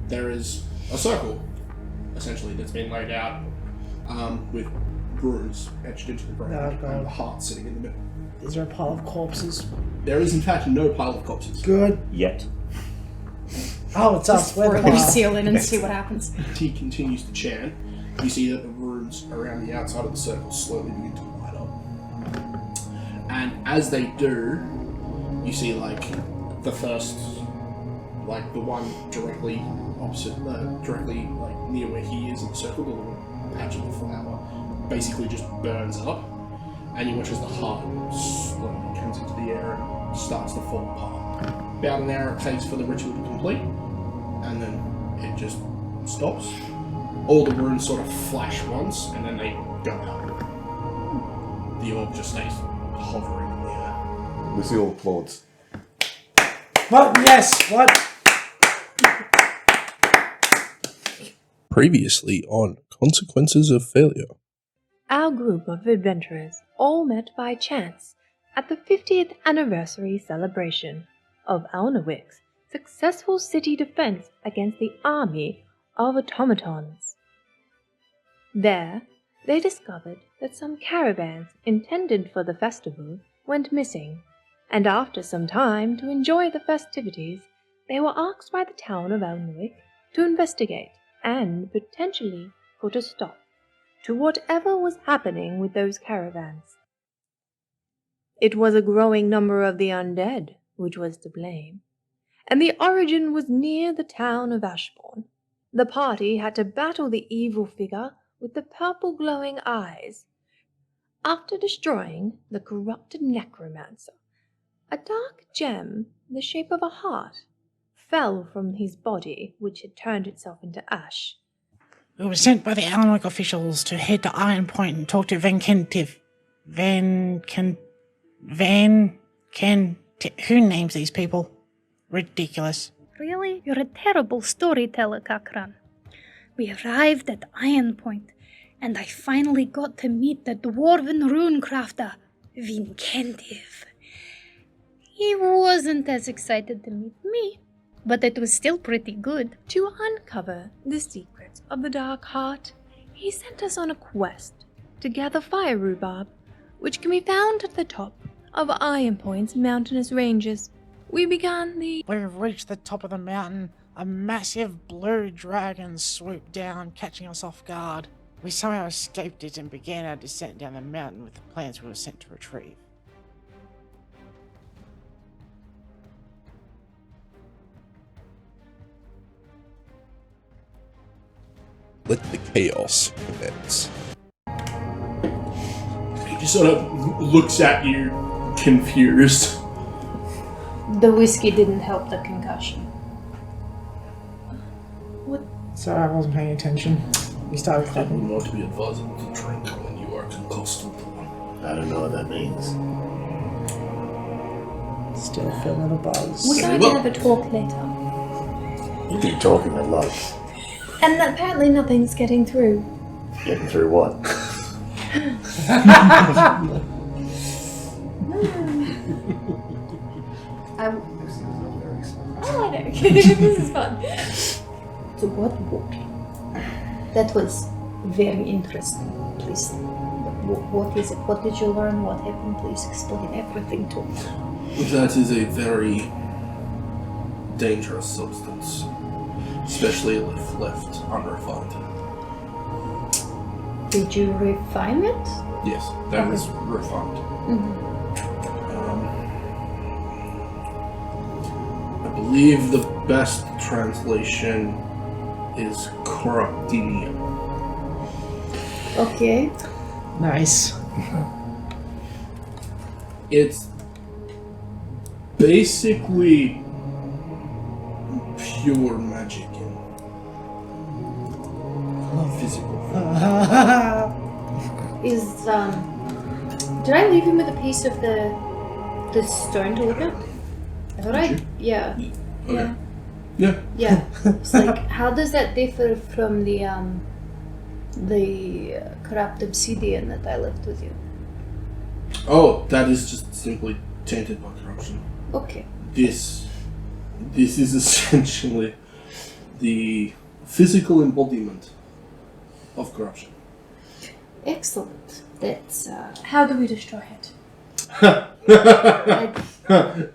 there is a circle, essentially, that's been laid out with runes etched into the ground and a heart sitting in the middle. Is there a pile of corpses? There is, in fact, no pile of corpses. Good. Yet. Oh, it's us. Throw Lucile in and see what happens. He continues to chant. You see that the runes around the outside of the circle slowly begin to light up. And as they do, you see, like, the first, like, the one directly opposite, directly, like, near where he is in the circle, the little patch of the flower, basically just burns up. And you watch as the heart slowly comes into the air and starts to fall apart. About an hour it takes for the ritual to complete, and then it just stops. All the runes sort of flash once, and then they go out. The orb just stays hovering in the air. Lucile applauds. What? Yes. What? Previously on Consequences of Failure. Our group of adventurers all met by chance at the 50th anniversary celebration of Alnawick's successful city defense against the army of automatons. There, they discovered that some caravans intended for the festival went missing, and after some time to enjoy the festivities, they were asked by the town of Alnawick to investigate and potentially put a stop to whatever was happening with those caravans. It was a growing number of the undead which was to blame, and the origin was near the town of Ashbourne. The party had to battle the evil figure with the purple glowing eyes. After destroying the corrupted necromancer, a dark gem, the shape of a heart, fell from his body, which had turned itself into ash. We were sent by the Alnwick officials to head to Iron Point and talk to Vankentive. Who names these people? Ridiculous. Really? You're a terrible storyteller, Kakran. We arrived at Iron Point, and I finally got to meet the dwarven rune crafter, Vankentive. He wasn't as excited to meet me, but it was still pretty good. To uncover the secrets of the Dark Heart, he sent us on a quest to gather fire rhubarb, which can be found at the top of Iron Point's mountainous ranges. We've reached the top of the mountain. A massive blue dragon swooped down, catching us off guard. We somehow escaped it and began our descent down the mountain with the plans we were sent to retrieve. Let the chaos commence. He just sort of looks at you, confused. The whiskey didn't help the concussion. Sorry, I wasn't paying attention. We started It clapping. would not be advisable to drink when you are concussed. I don't know what that means. Still feeling a buzz. We're going to have a talk later. You keep talking a lot. And apparently nothing's getting through. Getting through what? Oh, I know. This is fun. So what book? That was very interesting. Please, what is it? What did you learn? What happened? Please explain everything to me. That is a very dangerous substance, especially if left unrefined. Did you refine it? Yes, that is refined. I believe the best translation is corruptivium. Okay. Nice. It's basically pure magic in physical form. Is did I leave him with a piece of the stone to look at? I thought yeah. Okay. Yeah. Yeah. It's like, how does that differ from the corrupt obsidian that I left with you? Oh, that is just simply tainted by corruption. Okay. This is essentially the physical embodiment of corruption. Excellent. That's How do we destroy it?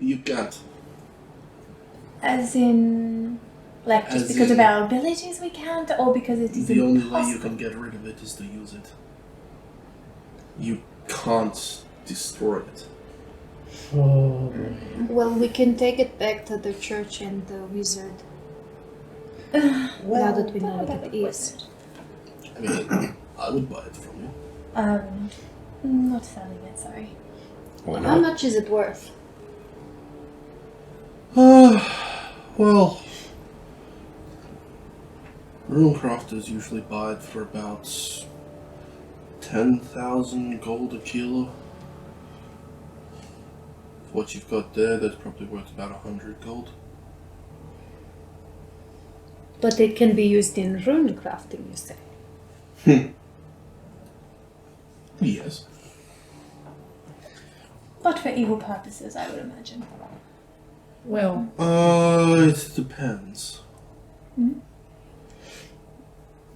You can't. As in, like, just As because of in- our abilities we can't, or because it is The only impossible? way you can get rid of it is to use it. You can't destroy it. Oh, well, we can take it back to the church and the wizard. Now that we know what it is. I mean, I would buy it from you. Not selling it, sorry. Why How not? much is it worth? Well, rune crafters usually buy it for about 10,000 gold a kilo. For what you've got there, that's probably worth about 100 gold. But it can be used in rune crafting, you say? Yes. But for evil purposes, I would imagine. well, It depends. Hmm?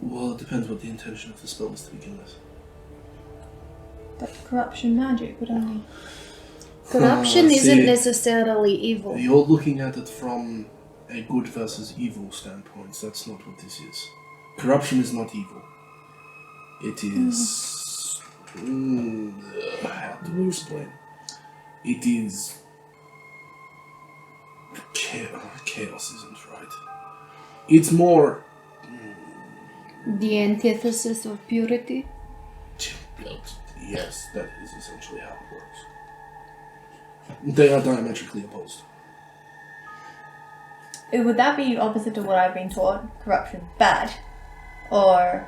Well, it depends what the intention of the spell is to begin with. But corruption magic would only... Corruption see, isn't necessarily evil. You're looking at it from a good versus evil standpoint. That's not what this is. Corruption is not evil. It is... how do I explain? It is... Chaos isn't right. It's more... The antithesis of purity? Yes, that is essentially how it works. They are diametrically opposed. Would that be opposite to what I've been taught? Corruption bad? Or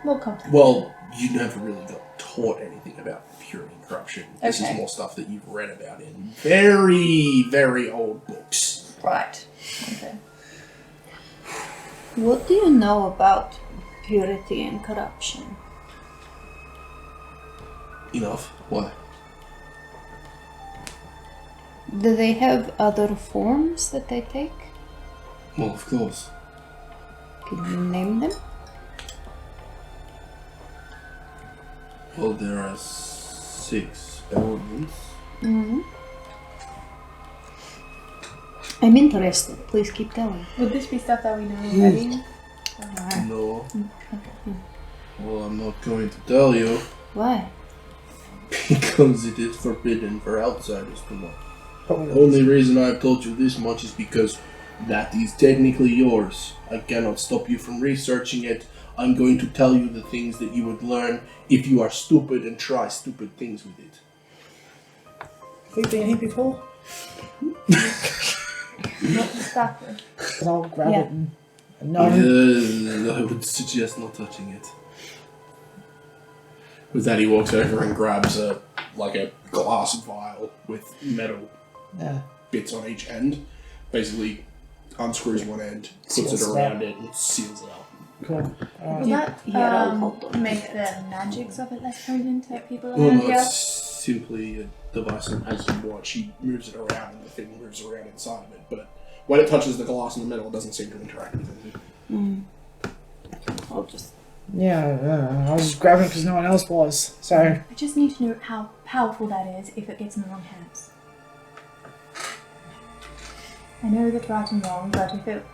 more complex? Well, you never really got taught anything about purity and corruption. This Okay. is more stuff that you've read about in very, very old books. Right. Okay. What do you know about purity and corruption? Enough. Why? Do they have other forms that they take? Well, of course. Can you name them? Well, there are 6 elements. Mm-hmm. I'm interested. Please keep telling. Would this be stuff that we know already? No. Well, I'm not going to tell you Why? because it is forbidden for outsiders to know. probably The only reason I've told you this much is because that is technically yours. I cannot stop you from researching it. I'm going to tell you the things that you would learn if you are stupid and try stupid things with it. Have you been here before? Not to start with. Because I'll grab Yeah. it and no. I would suggest not touching it. With that, he walks over and grabs a glass vial with metal Yeah. bits on each end. Basically, unscrews one end, puts Seals it it around up. it, and seals it up. Cool. Will that Yeah, I'll hold on. make the magics of it less potent to people Well, around no, here? it's simply a device that as you watch, he moves it around and the thing moves around inside of it. But when it touches the glass in the middle, it doesn't seem to interact with anything. I'll just... Yeah, I was just grabbing it because no one else was. So, I just need to know how powerful that is if it gets in the wrong hands. I know that right and wrong, but if it,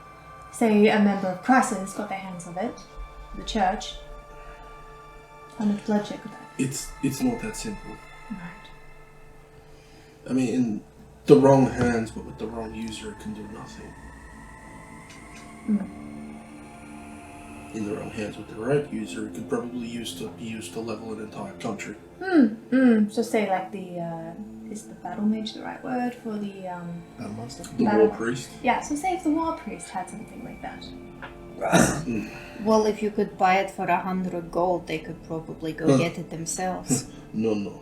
say, a member of Crisis got their hands of it, the church, how much bloodshed could that be? It's not that simple. Right. I mean, in the wrong hands, but with the wrong user, it can do nothing. In the wrong hands with the right user, it could probably be used to level an entire country. So say like the, is the battle mage the right word for the, The war priest. yeah, so say if the war priest had something like that. Well, if you could buy it for 100 gold, they could probably go get it themselves. No.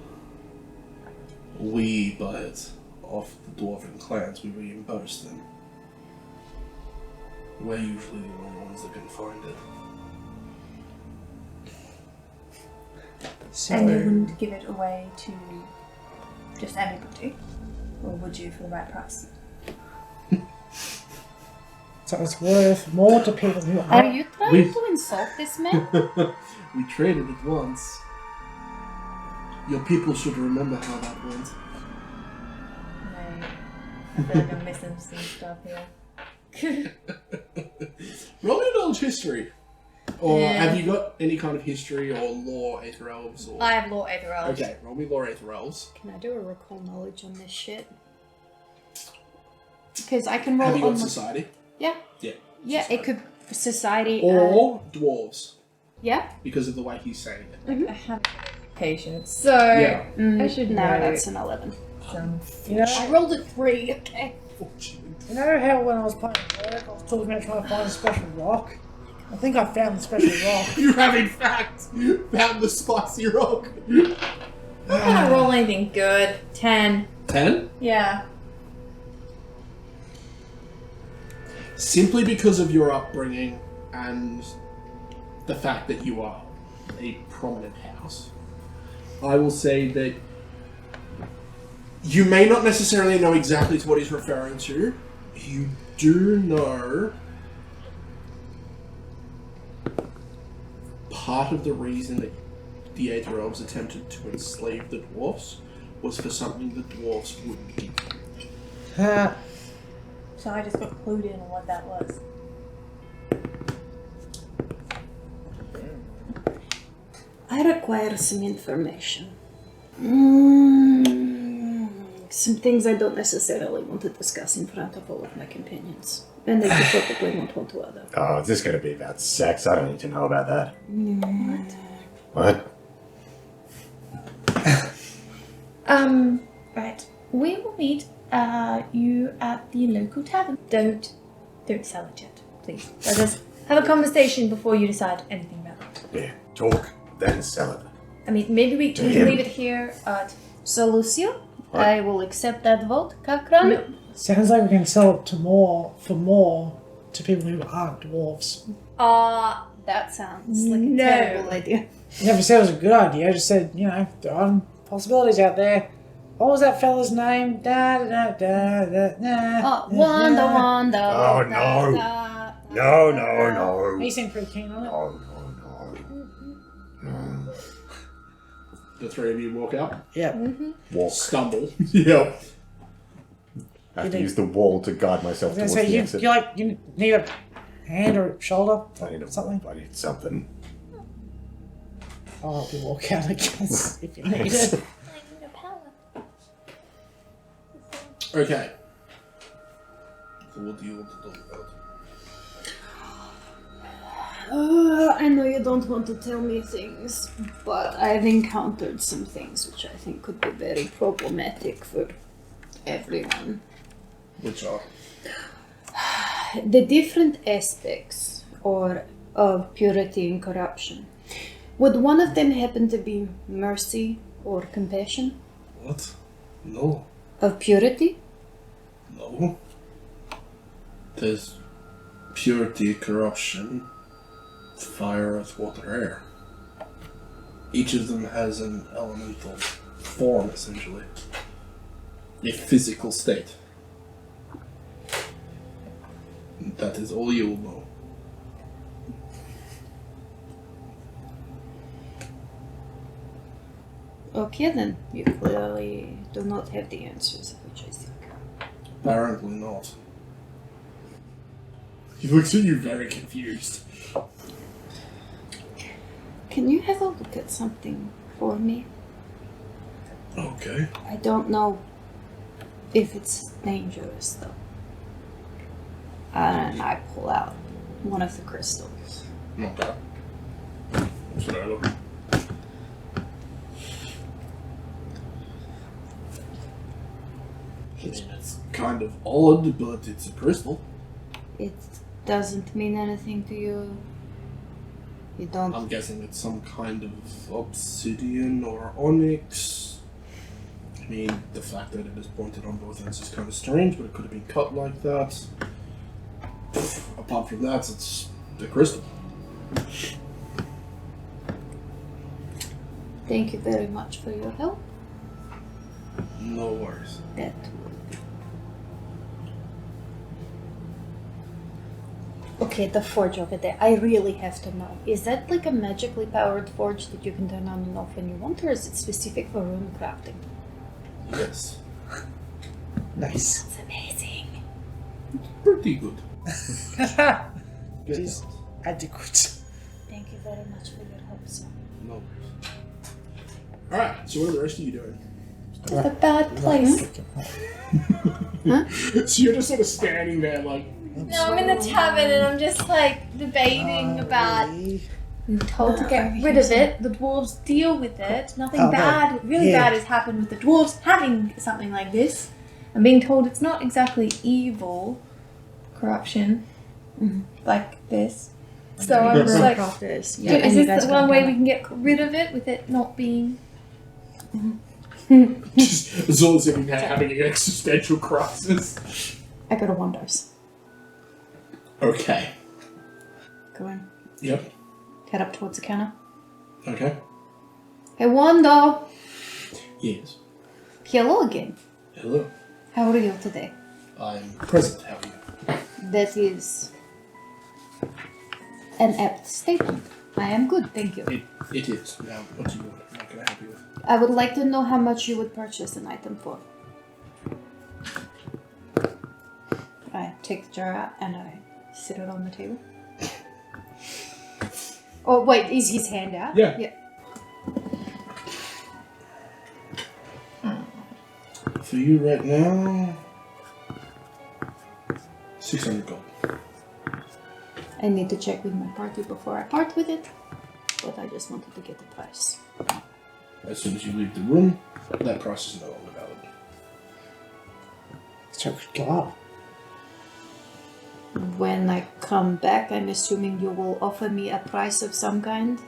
We buy it off the dwarven clans. We reimburse them. We're usually the only ones that can find it. so And you wouldn't give it away to just anybody? Or would you for the right price? So it's worth more to people who Are aren't. you trying We- to insult this man? We traded it once. Your people should remember how that went. No. I feel like I'm missing some stuff here. Roll me a knowledge history. Or Yeah. have you got any kind of history or lore, Aether Elves? Or... I have Lord Aether Elves. Okay, roll me lore, Aether Elves. Can I do a recall knowledge on this shit? Because I can roll Have you got on society? Yeah. Yeah. Yeah, it could society. Or dwarves, yeah. because of the way he's saying it. I have patience. So Yeah. I should No, know that's an 11. some. You know, I rolled a 3. Okay. you know how when I was playing Cleric, I was talking about trying to find a special rock? I think I found the special rock. You have in fact found the spicy rock. I'm not gonna roll anything good. 10. 10? Yeah. Simply because of your upbringing and the fact that you are a prominent house, I will say that you may not necessarily know exactly to what he's referring to. You do know part of the reason that the Aether Elves attempted to enslave the dwarfs was for something the dwarfs wouldn't give them. So I just got clued in on what that was. I require some information. Some things I don't necessarily want to discuss in front of all of my companions. And they could probably won't want to other. Oh, is this going to be about sex? I don't need to know about that. What? Right. We will meet you at the local tavern. Don't sell it yet, please. Let us have a conversation before you decide anything about it. Yeah, talk, then sell it. I mean, maybe we can Damn. leave it here. So, Lucile, I will accept that vote. Kakran? No. Sounds like we can sell it for more to people who aren't dwarves. That sounds like a No. terrible idea. I never said it was a good idea. I just said, you know, there are possibilities out there. What was that fella's name? Da da da da da. Wanda. Oh, no. No, no, no. He seemed pretty keen on it. No, no. The three of you walk out. Yeah. Walk. Stumble. Yeah. I have to use the wall to guide myself I was towards gonna the say, exit. you need a hand or a shoulder I need or something. I need something. I'll help you walk out, I guess, if you need Thanks. it. Okay. So what do you want to talk about? I know you don't want to tell me things, but I've encountered some things which I think could be very problematic for everyone. Which are? The different aspects of purity and corruption. Would one of them happen to be mercy or compassion? What? No. Of purity? No. There's purity, corruption, fire, earth, water, air. Each of them has an elemental form, essentially. A physical state. That is all you will know. Okay then, you clearly do not have the answers, which I think. Apparently not. He looks at you very confused. Can you have a look at something for me? Okay. I don't know if it's dangerous though. And I pull out one of the crystals. Okay. That's what I look. I mean, it's kind of odd, but it's a crystal. It doesn't mean anything to you. You don't. I'm guessing it's some kind of obsidian or onyx. I mean, the fact that it is pointed on both ends is kind of strange, but it could have been cut like that. Apart from that, it's the crystal. Thank you very much for your help. No worries. That Okay, the forge over there. I really have to know. Is that like a magically powered forge that you can turn on and off when you want, or is it specific for rune crafting? Yes. Nice. That's amazing. Pretty good. It is adequate. Thank you very much for your help, sir. No worries. Alright, so what are the rest of you doing? It's a bad place. So you're just sort of standing there like... No, I'm in the tavern and I'm just like debating about. I'm told to get rid of it. The dwarves deal with it. Nothing bad, really bad has happened with the dwarves having something like this. I'm being told it's not exactly evil corruption like this. So I'm just like, is this the one way we can get rid of it with it not being? Just Azula sitting there having an existential crisis. I go to Wando's. Okay. Go in. Yep. Head up towards the counter. Okay. Hey, Wando. Yes. Hello again. Hello. How are you today? I'm present. How are you? That is an apt statement. I am good, thank you. It is. Now, what do you want? What can I help you with? I would like to know how much you would purchase an item for. I take the jar out and I sit it on the table. Oh, wait, is his hand out? Yeah. For you right now, 600 gold. I need to check with my party before I part with it, but I just wanted to get the price. As soon as you leave the room, that price is no longer valid. So it could go up. When I come back, I'm assuming you will offer me a price of some kind?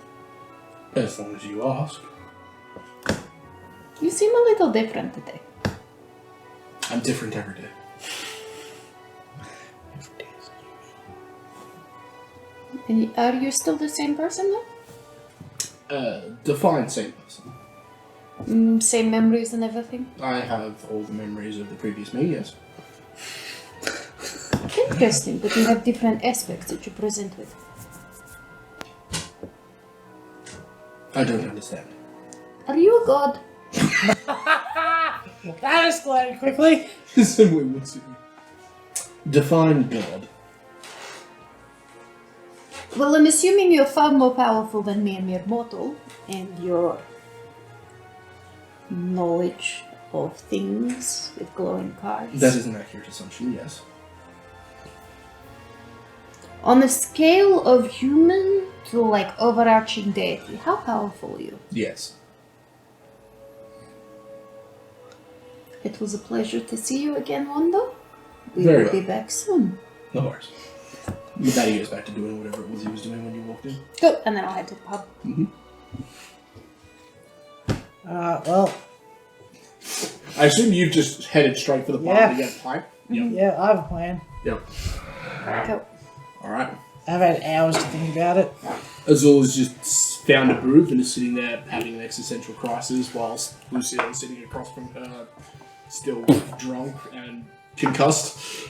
As long as you ask. You seem a little different today. I'm different every day. And are you still the same person though? Define same person. Same memories and everything? I have all the memories of the previous me, yes. Interesting, but you have different aspects that you present with. I don't understand. Are you a god? That escalated quickly. Simply looks at you. Define God. Well, I'm assuming you're far more powerful than me, a mere mortal, and your knowledge of things with glowing cards. That is an accurate assumption, yes. On a scale of human to like overarching deity, how powerful are you? Yes. It was a pleasure to see you again, Wanda. We Very will be well. back soon. No worries. Your daddy goes back to doing whatever it was he was doing when you walked in. Good. And then I'll head to the pub. Well, I assume you've just headed straight for the bar to get a pipe? Yep. yeah, I have a plan. Yep. Go. Alright. I've had hours to think about it. Azula's just found a booth and is sitting there having an existential crisis whilst Lucile is sitting across from her, still drunk and concussed.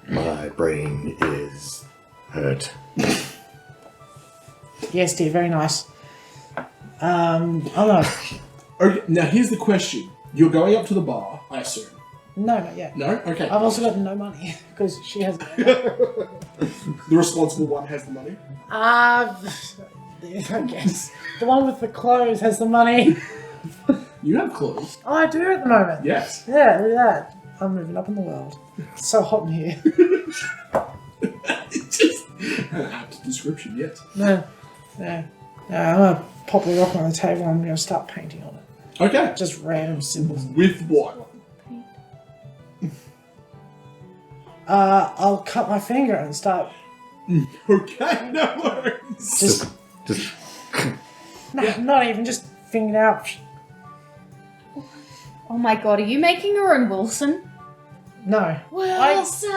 My brain is hurt. Yes, dear, very nice. I'm not. Okay, now here's the question. You're going up to the bar, I assume. No, not yet. No? Okay. I've also got no money because she has. The responsible one has the money. I guess the one with the clothes has the money. You have clothes. Oh, I do at the moment. Yes. Yeah, look at that. I'm moving up in the world. It's so hot in here. It's just an apt description, yes. No, I'm gonna pop the rock on the table and I'm gonna start painting on it. Okay. Just random symbols. With what? I'll cut my finger and start. Okay, no worries. Just Yeah. not even just fingered out. Oh my god, are you making her own Wilson? No. Wilson!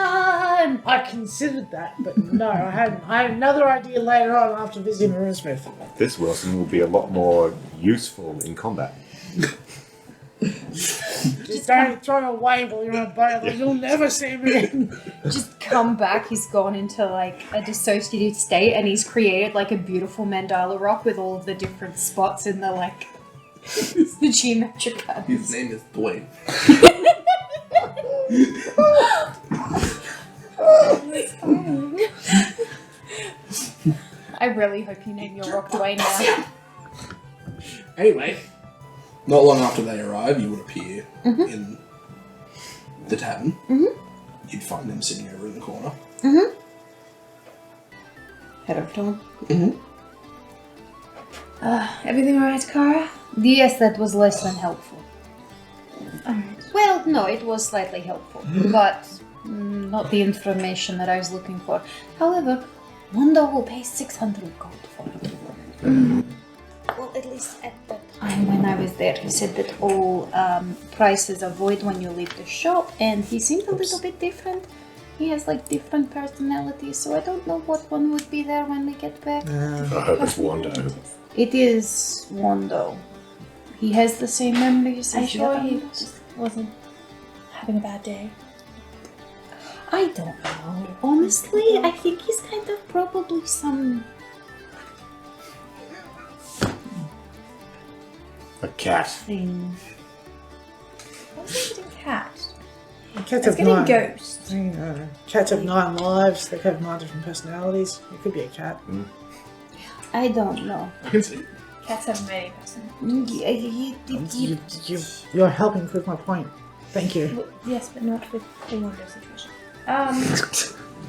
I considered that, but no, I hadn't. I had another idea later on after visiting Marusmith. This Wilson will be a lot more useful in combat. Just don't throw it away while you're on a boat. Like, you'll never see me again. Just come back, he's gone into like a dissociative state, and he's created like a beautiful mandala rock with all of the different spots in the like the geometric patterns. His name is Dwayne. I really hope you name your rock Dwayne now. Anyway, not long after they arrive, you would appear in the tavern. You'd find them sitting over in the corner. Head over to him. Everything alright, Kara? Yes, that was less than helpful. Alright. Well, no, it was slightly helpful, but not the information that I was looking for. However, Mondo will pay 600 gold for it. Well, at least at the time when I was there, he said that all prices are void when you leave the shop, and he seemed a little bit different. He has like different personalities, so I don't know what one would be there when we get back. I hope it's Wando. It is Wando. He has the same memories I'm as sure the he others. just wasn't having a bad day. I don't know. Honestly, I think he's kind of probably some... A cat. thing. I was getting cat. Cats I was have getting 9. ghost. Cats have 9 lives. They could have 9 different personalities. It could be a cat. I don't know. I can see. Cats have many personalities. You're helping prove my point. Thank you. Yes, but not with the Wonder situation.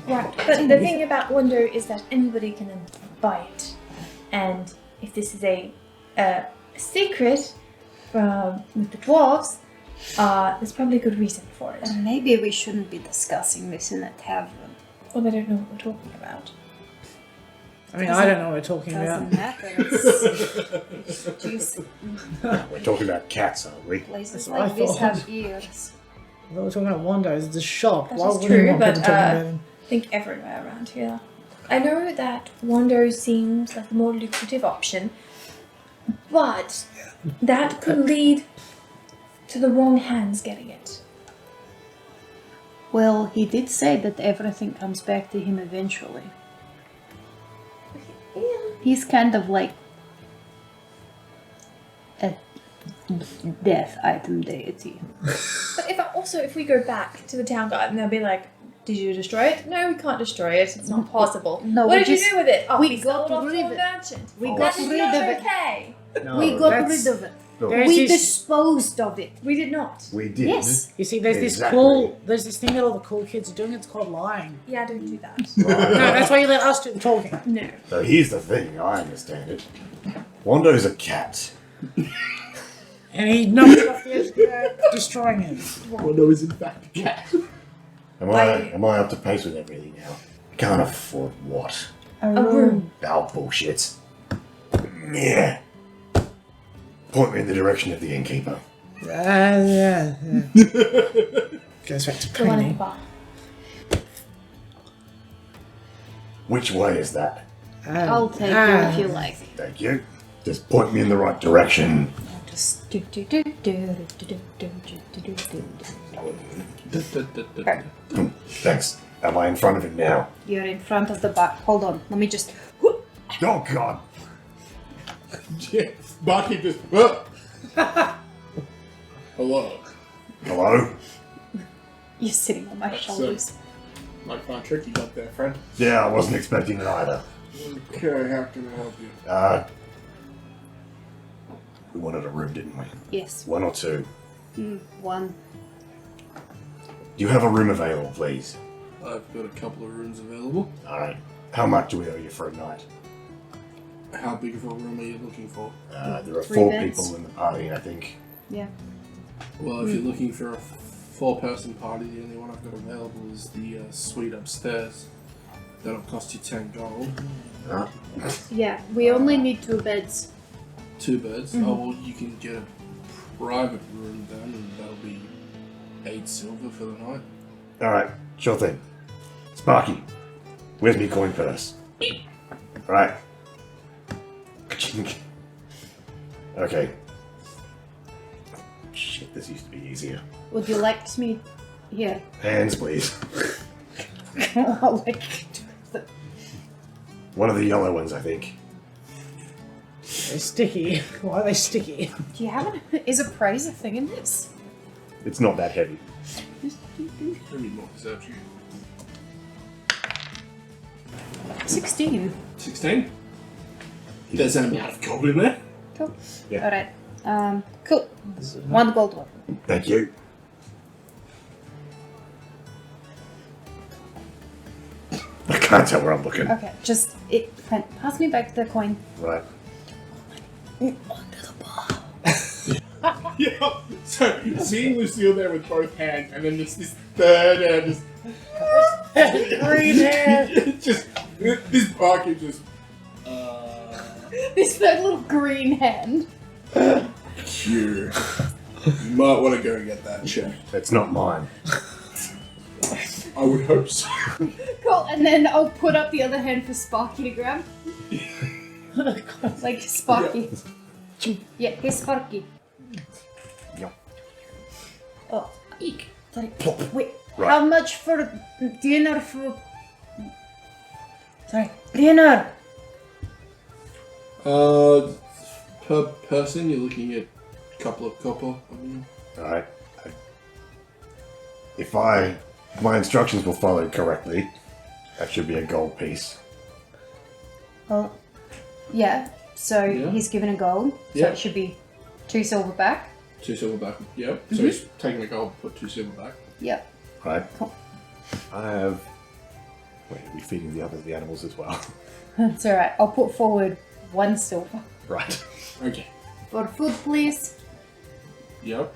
Right, but the thing about Wonder is that anybody can buy it. And if this is a secret with the dwarves, there's probably a good reason for it. And maybe we shouldn't be discussing this in a tavern. Well, they don't know what we're talking about. I mean, I don't know what we're talking Doesn't about. matter. It's juicy. We're talking about cats, aren't we? Places That's what I like this thought. have ears. I thought we were talking about Wando's. It's a shop. That Why is would true, you want but, people talking about him? I think everywhere around here. I know that Wando seems like a more lucrative option, but that could lead to the wrong hands getting it. Well, he did say that everything comes back to him eventually. Yeah. He's kind of like a death item deity. But if we go back to the town guard and they'll be like, did you destroy it? No, we can't destroy it. It's not possible. No, what we did you just- do with it? Oh, we we got sold it off rid to of a it. merchant. We That got is rid not of it. okay. No, We got that's- rid of it. Look, There's We this- disposed of it. We did not. we did. Yes. You see, there's Exactly. there's this thing that all the cool kids are doing. It's called lying. Yeah, don't do that. No, that's why you let us do the talking. No. So here's the thing, I understand it. Wando's a cat. And he knocked it off the edge of the earth, destroying it. Wando is in fact a cat. Am I up to pace with everything now? Can't afford what? A room. Oh, bullshit. Yeah. Point me in the direction of the innkeeper. Yeah. Goes back to The one in the painting. bar. Which way is that? I'll take you if you like. Thank you. Just point me in the right direction. Just Thanks. Am I in front of him now? You're in front of the bar. Hold on. Let me just. Oh, God. Yeah. Barkeep just. Hello. Hello? You're sitting on my shoulders. Might find trick you got there, friend. Yeah, I wasn't expecting it either. Okay, how can I help you? We wanted a room, didn't we? Yes. One or two. One. Do you have a room available, please? I've got a couple of rooms available. Alright. How much do we owe you for a night? How big of a room are you looking for? There are 3 4 beds. people in the party, I think. Yeah. Well, if you're looking for a 4-person party, the only one I've got available is the suite upstairs. That'll cost you 10 gold. Yeah. We only need 2 beds. 2 beds. Oh, well, you can get a private room then, and that'll be 8 silver for the night. Alright, sure thing. Sparky, where's me coin purse? Alright. Ka-chink. Okay. Shit, this used to be easier. Would you like me? Here. Hands, please. Like, One of the yellow ones, I think. they're sticky. Why are they sticky? Do you have an... Is appraise a thing in this? It's not that heavy. Let me mark this out to you. 16. 16. There's an amount of gold in there. Cool. Yeah. Alright. Cool. 1 gold one. Thank you. I can't tell where I'm looking. Okay, just... pass me back the coin. Right. Yeah. So seeing Lucille there with both hands, and then this third hand just Green hair. just this bucket just. This third little green hand. Here. You might want to go and get that checked. It's not mine. I would hope so. Cool, and then I'll put up the other hand for Sparky to grab. Like Sparky. Yeah, here's Sparky. Yep. Oh, eek. Sorry. Wait, Right. how much for dinner for... Sorry, dinner! Per person, you're looking at a couple of copper. I mean, Alright. If my instructions were followed correctly, that should be a gold piece. Well, yeah, so Yeah. he's given a gold, so Yeah. it should be 2 silver back. 2 silver back. Yep. So he's taking the gold, put 2 silver back. Yep. Right. Cool. I have. Wait, are we feeding the animals as well? It's alright, I'll put forward 1 silver. Right. Okay. For food, please. Yep.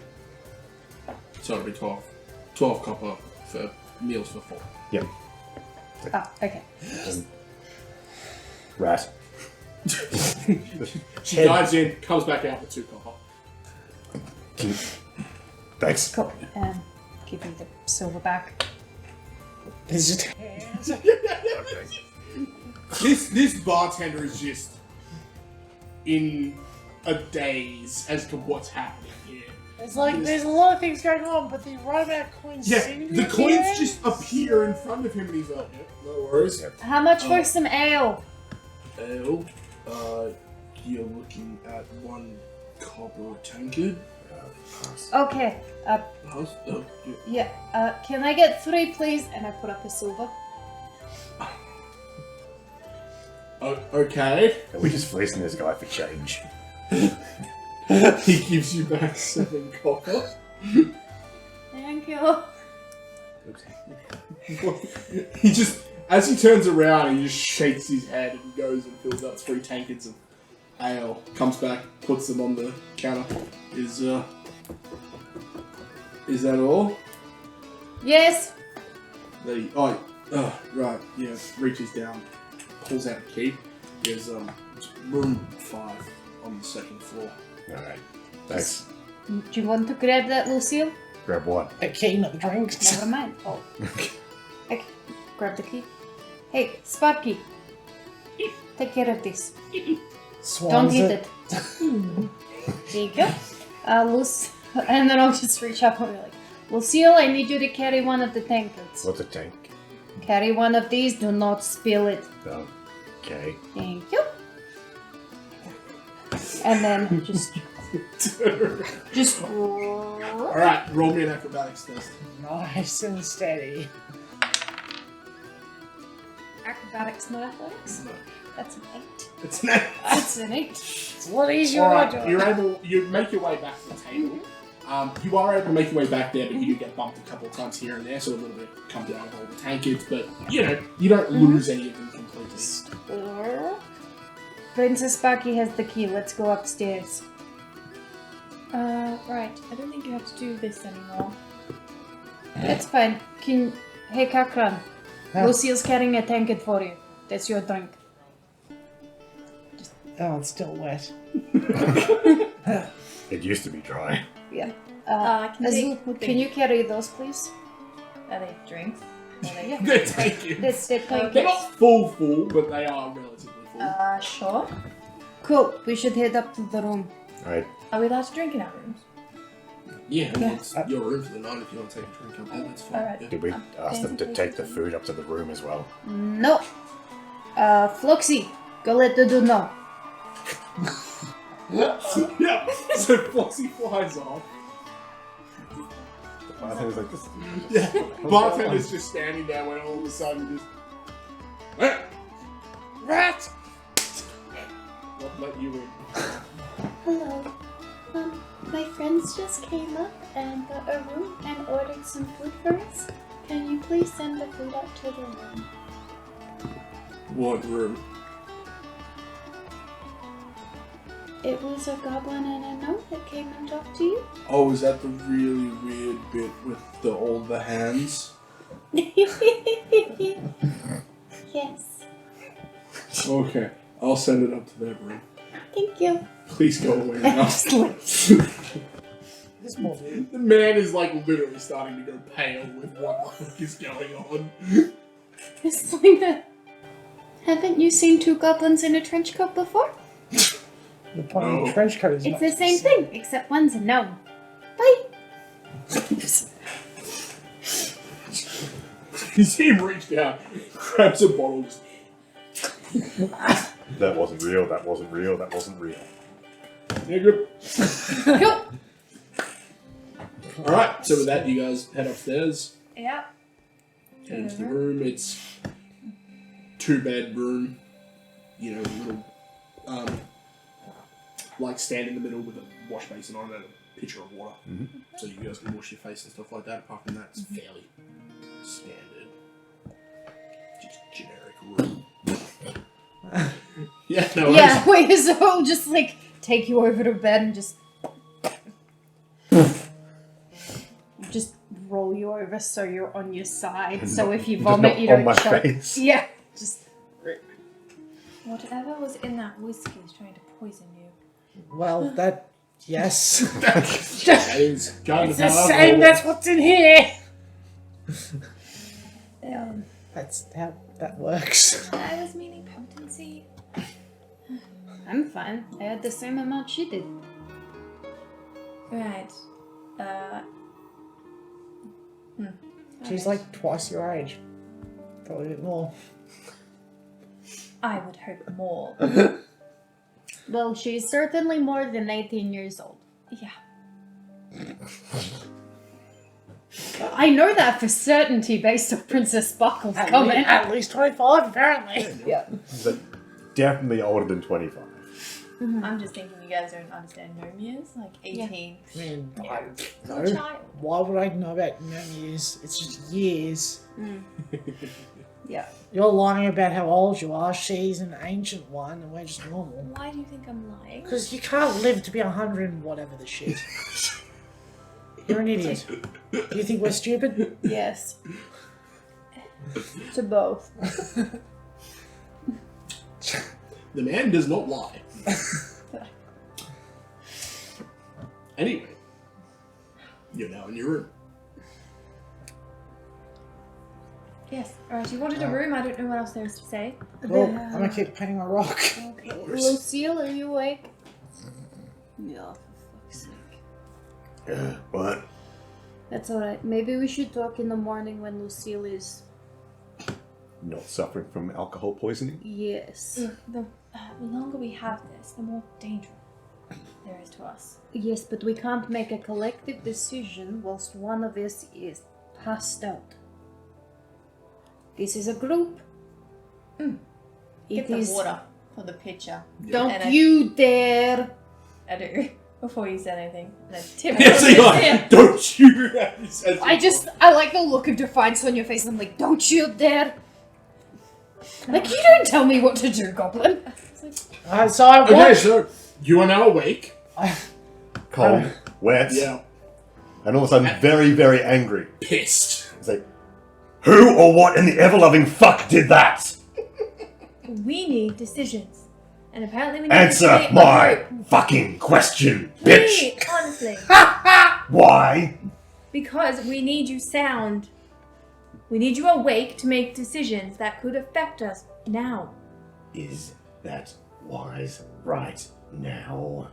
So it'll be 12. 12 copper for meals for 4. Yep. Ah, okay. Rat. She dives in, comes back out with 2 copper. Thanks. Cool. Give me the silver back. There's just hands. This bartender is just in a daze as to what's happening here. It's like there's a lot of things going on, but the right amount of coins Yeah, seem to the be coins here. just appear in front of him and he's like, yep, no worries. How much for some ale? Ale, you're looking at 1 copper tankard. Okay. Yeah. Can I get 3, please? And I put up a silver. Okay. Are we just fleecing this guy for change? He gives you back 7 copper. Thank you. He just, as he turns around, he just shakes his head and goes and fills up 3 tankards of ale. Comes back, puts them on the counter. Is that all? Yes. Right. Yeah. Reaches down, pulls out a key. There's room 5 on the 2nd floor. Alright. Thanks. Do you want to grab that, Lucille? Grab what? A key, not the drink. Never mind. Oh. Okay. Grab the key. Hey, Sparky. Take care of this. Don't Swans eat it. Thank you. And then I'll just reach up and be like, Lucille, I need you to carry 1 of the tankards. What's a tank? Carry 1 of these, do not spill it. Okay. Thank you. And then just Alright, roll me an acrobatics test. Nice and steady. acrobatics, not athletics. No. That's an 8. It's not. That's an 8. It's a lot easier Alright, than I do. you make your way back to the table. You are able to make your way back there, but you do get bumped a couple of times here and there, so a little bit comes out of all the tankards, but you don't lose any of them completely. Princess Sparky has the key. Let's go upstairs. Right. I don't think you have to do this anymore. That's fine. Hey, Kakran. Huh? Lucille's carrying a tankard for you. That's your drink. Oh, it's still wet. It used to be dry. Yeah. Azul, Can you carry those, please? Are they drinks? They're tankards. That's the tankard. They're not full, but they are relatively full. Sure. Cool. We should head up to the room. Alright. Are we allowed to drink in our rooms? Yeah, it's your room for the night if you want to take a drink up there, that's fine. Alright. Yeah. Did we ask them to take the food up to the room as well? No. Floxy, go let the dude know. Yeah, so Flossie flies off. The bartender's like, this. Yeah, bartender's just standing there when all of a sudden just... Rat! What let you in? Hello. My friends just came up and got a room and ordered some food for us. Can you please send the food up to the room? What room? It was a goblin and a gnome that came and talked to you. Oh, is that the really weird bit with all the hands? Yes. Okay, I'll send it up to that room. Thank you. Please go away now. The man is like literally starting to go pale with what the fuck is going on. It's like that. Haven't you seen two goblins in a trench coat before? The point of the trench coat is It's not the same thing, except one's a gnome. Bye. You see him reach down, grabs a bottle, just... That wasn't real, that wasn't real, that wasn't real. Yeah, good. Alright, so with that, you guys head upstairs. Yeah. Get into the room. It's 2-bedroom. You know, little, like stand in the middle with a wash basin on it and a pitcher of water. Mm-hmm. So you guys can wash your face and stuff like that. Apart from that, it's fairly standard. Just generic room. Yeah, no worries. Yeah, wait, so I'll just like take you over to bed and just roll you over so you're on your side. And so not- if you just vomit, not you on don't my choke. face. Yeah, just Whatever was in that whiskey is trying to poison you. Well, that... Yes. That is kind It's of the how same, that's what's in here! That's how that works. I was meaning potency. I'm fine. I had the same amount she did. Right. She's like twice your age. Probably a bit more. I would hope more. Well, she's certainly more than 18 years old. Yeah. I know that for certainty based on Princess Sparkle's comment. At least 25, apparently. Yeah. But definitely older than 25. I'm just thinking you guys don't understand gnome years, like 18. I mean, I It's don't a know. child. Why would I know about years? It's just years. Yeah. You're lying about how old you are. She's an ancient one, and we're just normal. Why do you think I'm lying? Because you can't live to be 100 and whatever the shit. You're an idiot. Do you think we're stupid? Yes. To both. The man does not lie. Anyway, you're now in your room. Yes. Alright, you wanted a room, I don't know what else there is to say. Well, I'm gonna keep painting my rock. Okay. Lucile, are you awake? Yeah, for fuck's sake. What? That's alright. Maybe we should talk in the morning when Lucile is... Not suffering from alcohol poisoning? Yes. The longer we have this, the more danger there is to us. Yes, but we can't make a collective decision whilst one of us is passed out. This is a group. Get It the is... water for the pitcher. Don't And you dare! I do. Before you said anything. And I tip Yeah, so you're like, don't you? He says I like the look of defiance on your face. I'm like, don't you dare! Like, you don't tell me what to do, Goblin. So I Okay, watch. so you are now awake. Cold, wet, Yeah. and all of a sudden very, very angry. Pissed. It's like, who or what in the ever-loving fuck did that? We need decisions. And apparently we need Answer to create my a group. fucking question, bitch! Hey, honestly. Why? Because we need you sound. We need you awake to make decisions that could affect us now. Is that wise right now?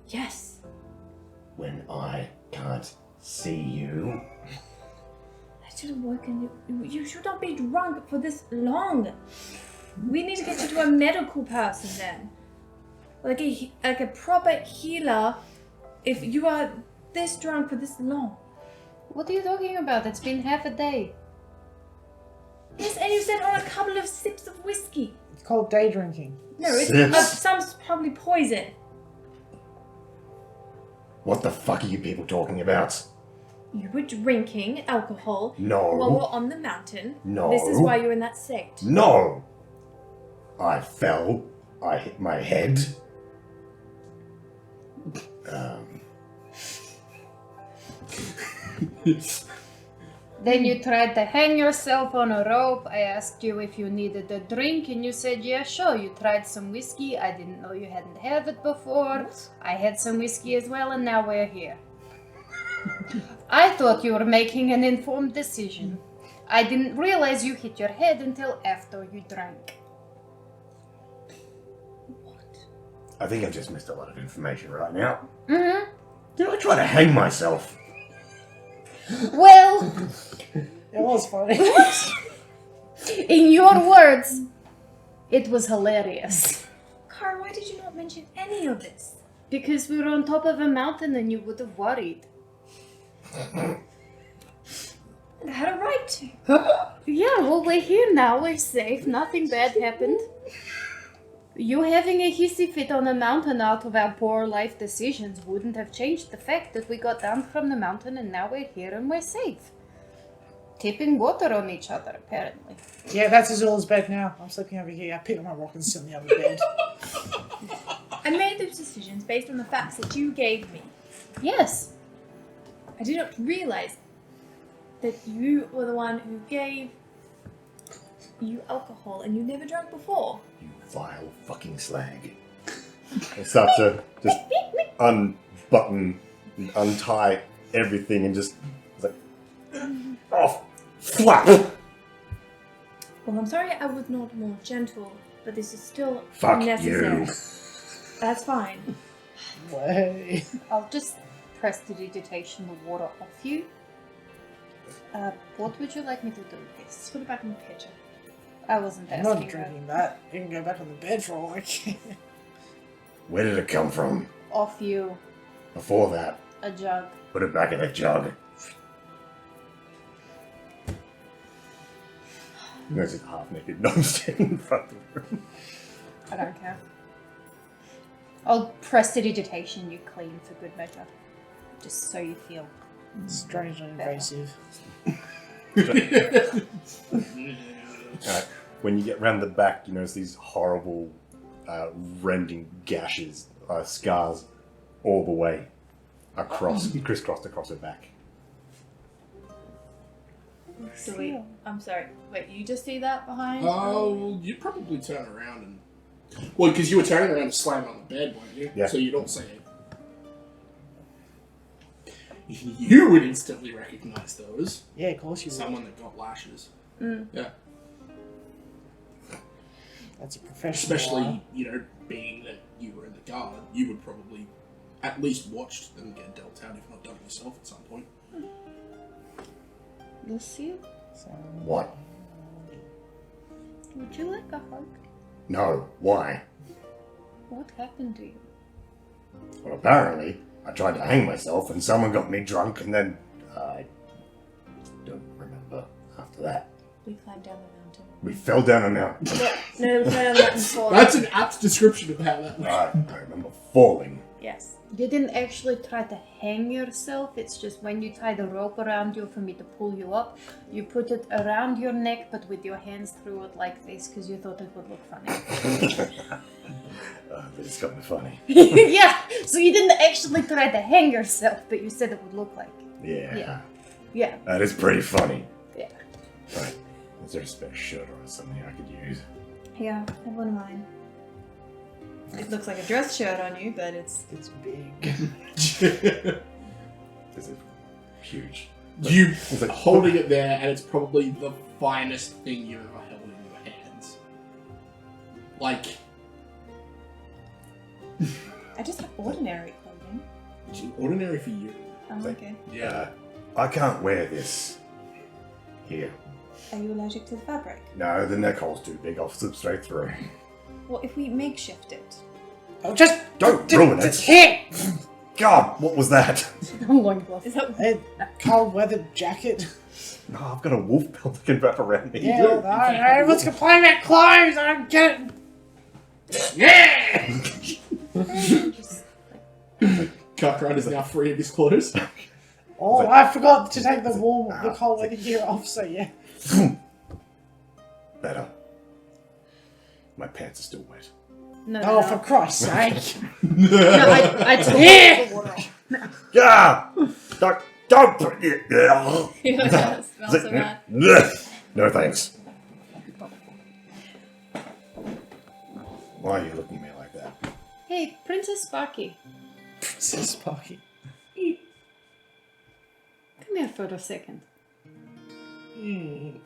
Yes. When I can't See you. That didn't work, and you should not be drunk for this long. We need to get you to a medical person then. Like a proper healer if you are this drunk for this long. What are you talking about? It's been half a day. Yes, and you said on a couple of sips of whiskey. It's called day drinking. No, it's some's probably poison. What the fuck are you people talking about? You were drinking alcohol No. while we're on the mountain. No. This is why you're in that state. No! I fell. I hit my head. Then you tried to hang yourself on a rope. I asked you if you needed a drink, and you said, yeah, sure. You tried some whiskey. I didn't know you hadn't had it before. I had some whiskey as well, and now we're here. I thought you were making an informed decision. I didn't realize you hit your head until after you drank. I think I've just missed a lot of information right now. Mm-hmm. Did I try to hang myself? Well, It was funny. in your words, it was hilarious. Cara, why did you not mention any of this? Because we were on top of a mountain and you would have worried. I had a right to. Yeah, well, we're here now. We're safe. Nothing bad happened. You having a hissy fit on a mountain out of our poor life decisions wouldn't have changed the fact that we got down from the mountain and now we're here and we're safe. Tipping water on each other, apparently. Yeah, that's Azula's bed now. I'm sleeping over here. I picked up my rock and sit on the other bed. I made those decisions based on the facts that you gave me. Yes. I did not realize that you were the one who gave you alcohol and you never drank before. You vile fucking slag. I start to just unbutton and untie everything and just like off. Flap! Well, I'm sorry I was not more gentle, but this is still Fuck necessary. you. That's fine. Way. I'll just prestidigitation the water off you. What would you like me to do with this? Just put it back in the pitcher. I wasn't I'm asking not drinking that. You can go back on the bed for all I care. Where did it come from? Off you Before that, a jug. put it back in the jug. There's a half-naked gnome standing in front of her. I don't care. I'll prestidigitation you clean for good measure. Just so you feel. Strangely invasive. When you get round the back, you notice these horrible, rending gashes, scars, all the way across, crisscrossed across her back. So wait, I'm sorry. Wait, you just see that behind? Oh, well, you'd probably turn around and... Well, because you were turning around to slam on the bed, weren't you? Yeah. So you don't see it. You would instantly recognize those. Yeah, of course you would. Someone that got lashes. Mm. Yeah. That's a professional. Especially, being that you were in the guard, you would probably at least watched them get dealt out, if not done it yourself at some point. Lucile, What? would you like a hug? No. Why? What happened to you? Well, apparently, I tried to hang myself and someone got me drunk and then I don't remember after that. We climbed down the mountain. We fell down a mountain. No, we fell down the mountain before. That's an apt description of how that went. I remember falling. Yes. You didn't actually try to hang yourself, it's just when you tie the rope around you for me to pull you up, you put it around your neck but with your hands through it like this because you thought it would look funny. But it's kind of funny. Yeah, so you didn't actually try to hang yourself, but you said it would look like. Yeah. Yeah. That is pretty funny. Yeah. Right. Is there a spare shirt or something I could use? Yeah, I have one of mine. It looks like a dress shirt on you, but it's big. This is huge. You It's like holding it there, and it's probably the finest thing you've ever held in your hands. Like, I just have ordinary clothing. it's ordinary for you. Oh, okay. Yeah. I can't wear this. Here. Are you allergic to the fabric? No, the neck hole's too big. I'll slip straight through. Well, if we makeshift it. Oh, just Don't ruin it. It's here. God, what was that? Loincloth. Is that A cold weather jacket. No, I've got a wolf belt that can wrap around me. Yeah, well, I don't know. Everyone's complaining about clothes. I don't get it. Yeah. Cartwright is now free of his clothes. Oh, I forgot to take the cold weather gear off. So yeah. Better. My pants are still wet. No, Oh, for Christ's sake! I took Yeah. the water off. Yeah! Don't put it there! That smells so bad. No thanks. Why are you looking at me like that? Hey, Princess Sparky. Princess Sparky. Come here for a second. It's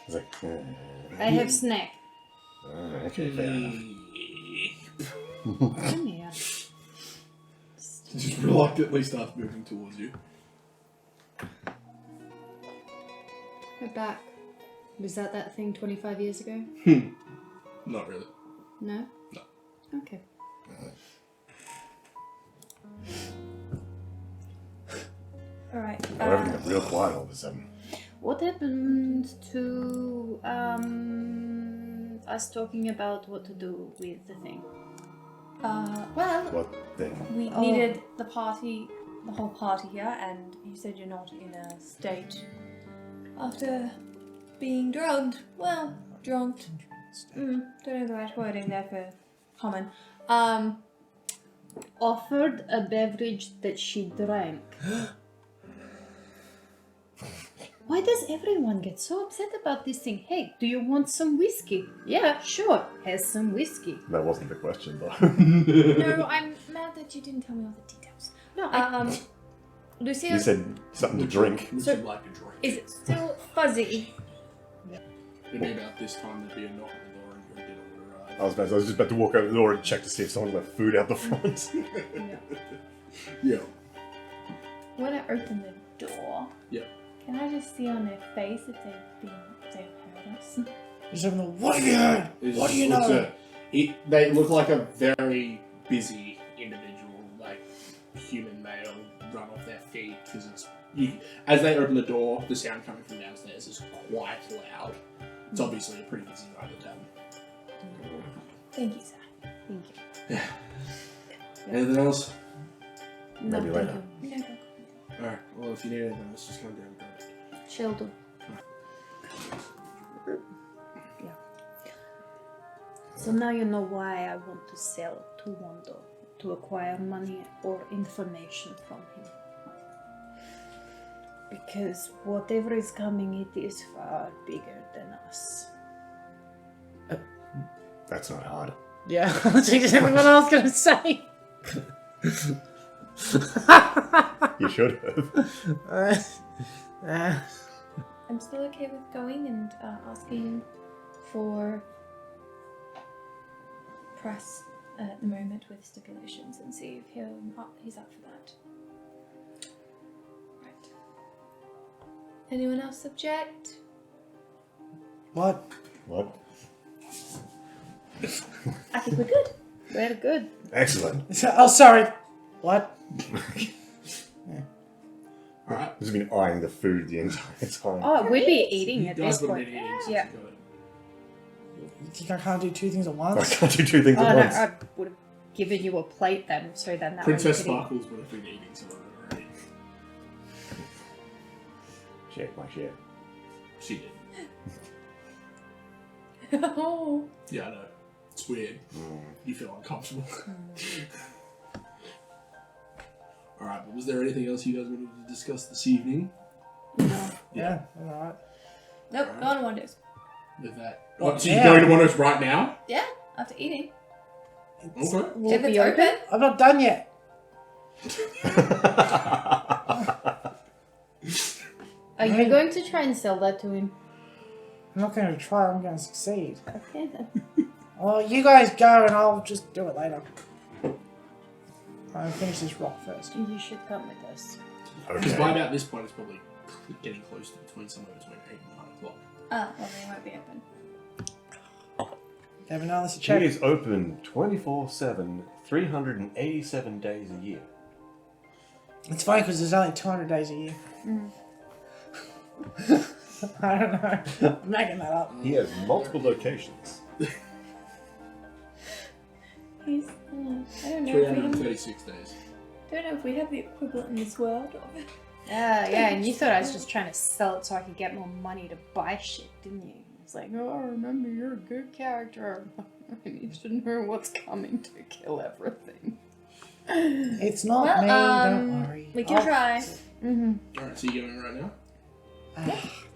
like, I have snack. okay, fair enough. Come here. Just reluctantly starts moving towards you. We're back. Was that thing 25 years ago? Not really. No? No. Okay. Alright. Oh, everything got real quiet all of a sudden. What happened to us talking about what to do with the thing? Well, What thing? we needed the whole party here, and you said you're not in a state after being drugged. Well, drunked. Don't know the right wording there for common. Offered a beverage that she drank. Why does everyone get so upset about this thing? Hey, do you want some whiskey? Yeah, sure. Has some whiskey. That wasn't the question, though. No, I'm mad that you didn't tell me all the details. No, Lucile, You said something to drink. Would you like a drink? is it still fuzzy? It'd be about this time there'd be a knock on the door and your dinner would arrive. I was just about to walk over the door and check to see if someone left food out the front. Yeah. When I open the door, Yeah. can I just see on their face if they've heard us? Just having the, what have you heard? What do you know? They look like a very busy individual, like human male, run off their feet because as they open the door, the sound coming from downstairs is quite loud. It's obviously a pretty busy night at the tavern. Thank you, sir. Thank you. Anything else? No, Maybe thank later. you. No, no. Alright, well if you need anything, let's just come down and grab it. Sheldon. Yeah. So now you know why I want to sell to Wando, to acquire money or information from him. Because whatever is coming, it is far bigger than us. That's not hard. Yeah, that's exactly what I was going to say. You should have. I'm still okay with going and asking for press at the moment with stipulations and see if he's up for that. Right. Anyone else object? What? What? I think we're good. Very good. Excellent. Oh, sorry. What? Alright. I've just been eyeing the food the entire time. Oh, we'd be eating You at guys this wouldn't point. need eating, so Yeah. go ahead. You think I can't do two things at I once? can't do two things Oh at no, once. I would have given you a plate then, so then that Princess way you could Sparkles would have been eating some of it already. Share my share. She did. Oh. Yeah, I know. It's weird. You feel uncomfortable. Alright, but was there anything else you guys wanted to discuss this evening? No. Yeah, alright. Nope, Alright. going to Wonders. With that. Oh, so Yeah. you're going to Wonders right now? Yeah, after eating. Okay. Will If it it's be open? I'm not done yet. Are you going to try and sell that to him? I'm not going to try, I'm going to succeed. Okay then. Well, you guys go and I'll just do it later. I'll finish this rock first. You should come with us. Because by about this point, it's probably getting close to somewhere between 8 and 9 o'clock. Oh, well, they won't be open. Have another She check. is open 24/7, 387 days a year. It's funny because there's only 200 days a year. I don't know. I'm making that up. He has multiple locations. He's, I don't know if we have, 336 days. don't know if we have the equivalent in this world of it. Yeah, and you thought I was just trying to sell it so I could get more money to buy shit, didn't you? It's like, oh, remember, you're a good character. I need to know what's coming to kill everything. It's not Well, me, don't worry. We can try. Mm-hmm. Alright, so you're going right now?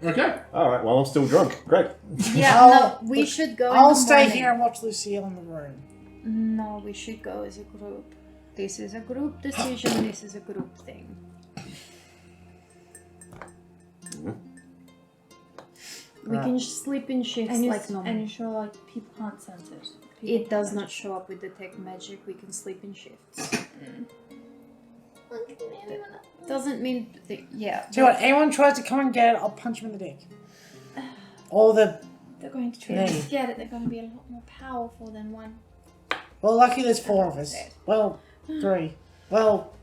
Okay. Alright, well, I'm still drunk. Great. Yeah, no, we should go. in I'll the stay morning. here and watch Lucille in the room. No, we should go as a group. This is a group decision. This is a group thing. We can sleep in shifts And, like normal. and you're sure like people can't sense it. It does not show up with detect magic. We can sleep in shifts. Doesn't mean yeah. So what, anyone tries to come and get it, I'll punch him in the dick. Or the... They're going to try to get it. They're going to be a lot more powerful than one. Well, lucky there's 4 of us. Well, 3. Well,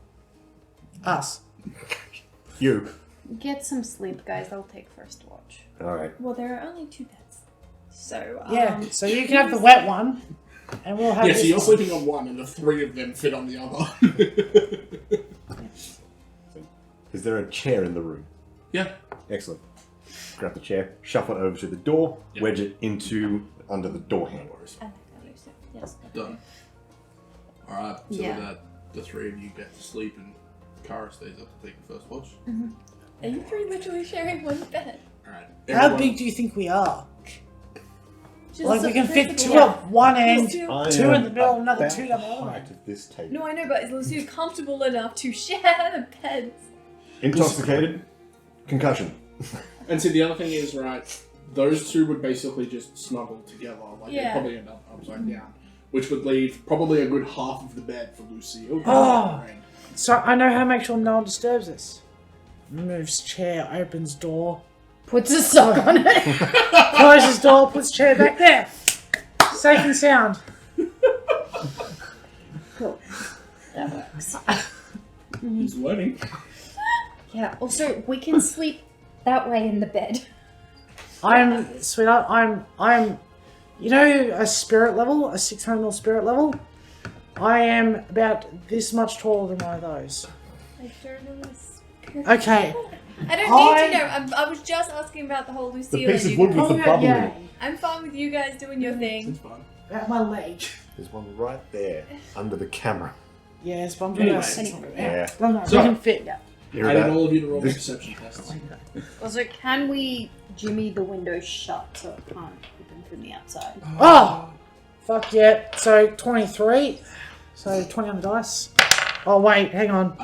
us. You. Get some sleep, guys. I'll take first watch. Alright. Well, there are only 2 beds. So, Yeah, so you can have the wet one, and we'll have Yeah, this so you're one. sleeping on one, and the 3 of them fit on the other. Is there a chair in the room? Yeah. Excellent. Grab the chair, shuffle it over to the door, Yep. wedge it into under the door handle. and I lose it. Yes. Done. Alright, so Yeah. with that, the 3 of you get to sleep, and Kara stays up to take the first watch. Are you 3 literally sharing one bed? Alright. How big do you think we are? Just Like, a we can fit physical- 2 at one end, Lucille- 2 in the middle, another about 2 down the the other height end. of this table. No, I know, but is Lucille comfortable enough to share the beds? Intoxicated, concussion. And see, the other thing is, right, those 2 would basically just snuggle together. Like, they'd Yeah. probably end up upside down. Which would leave probably a good half of the bed for Lucille. Oh. So I know how to make sure no one disturbs us. Moves chair, opens door, Puts a sock on it. closes door, puts chair back there. Safe and sound. Cool. That works. He's learning. Yeah. Also, we can sleep that way in the bed. I'm, sweetheart, I'm, you know, a spirit level, a 600 mil spirit level? I am about this much taller than one of those. I don't know this. Okay. I don't need to know. I was just asking about the whole The Lucille. piece and of you wood guys. with the bubble in yeah. it. I'm fine with you guys doing your thing. It's fine. About my leg. There's one right there, under the camera. Yes, but I'm Anyway. yeah. Yeah. No, So- we can fit. Hear I need that? all of you to roll This- perception tests. Also, can we jimmy the window shut so it can't open from the outside? Oh! Fuck yeah. So, 23. So, 20 on the dice. Oh, wait, hang on.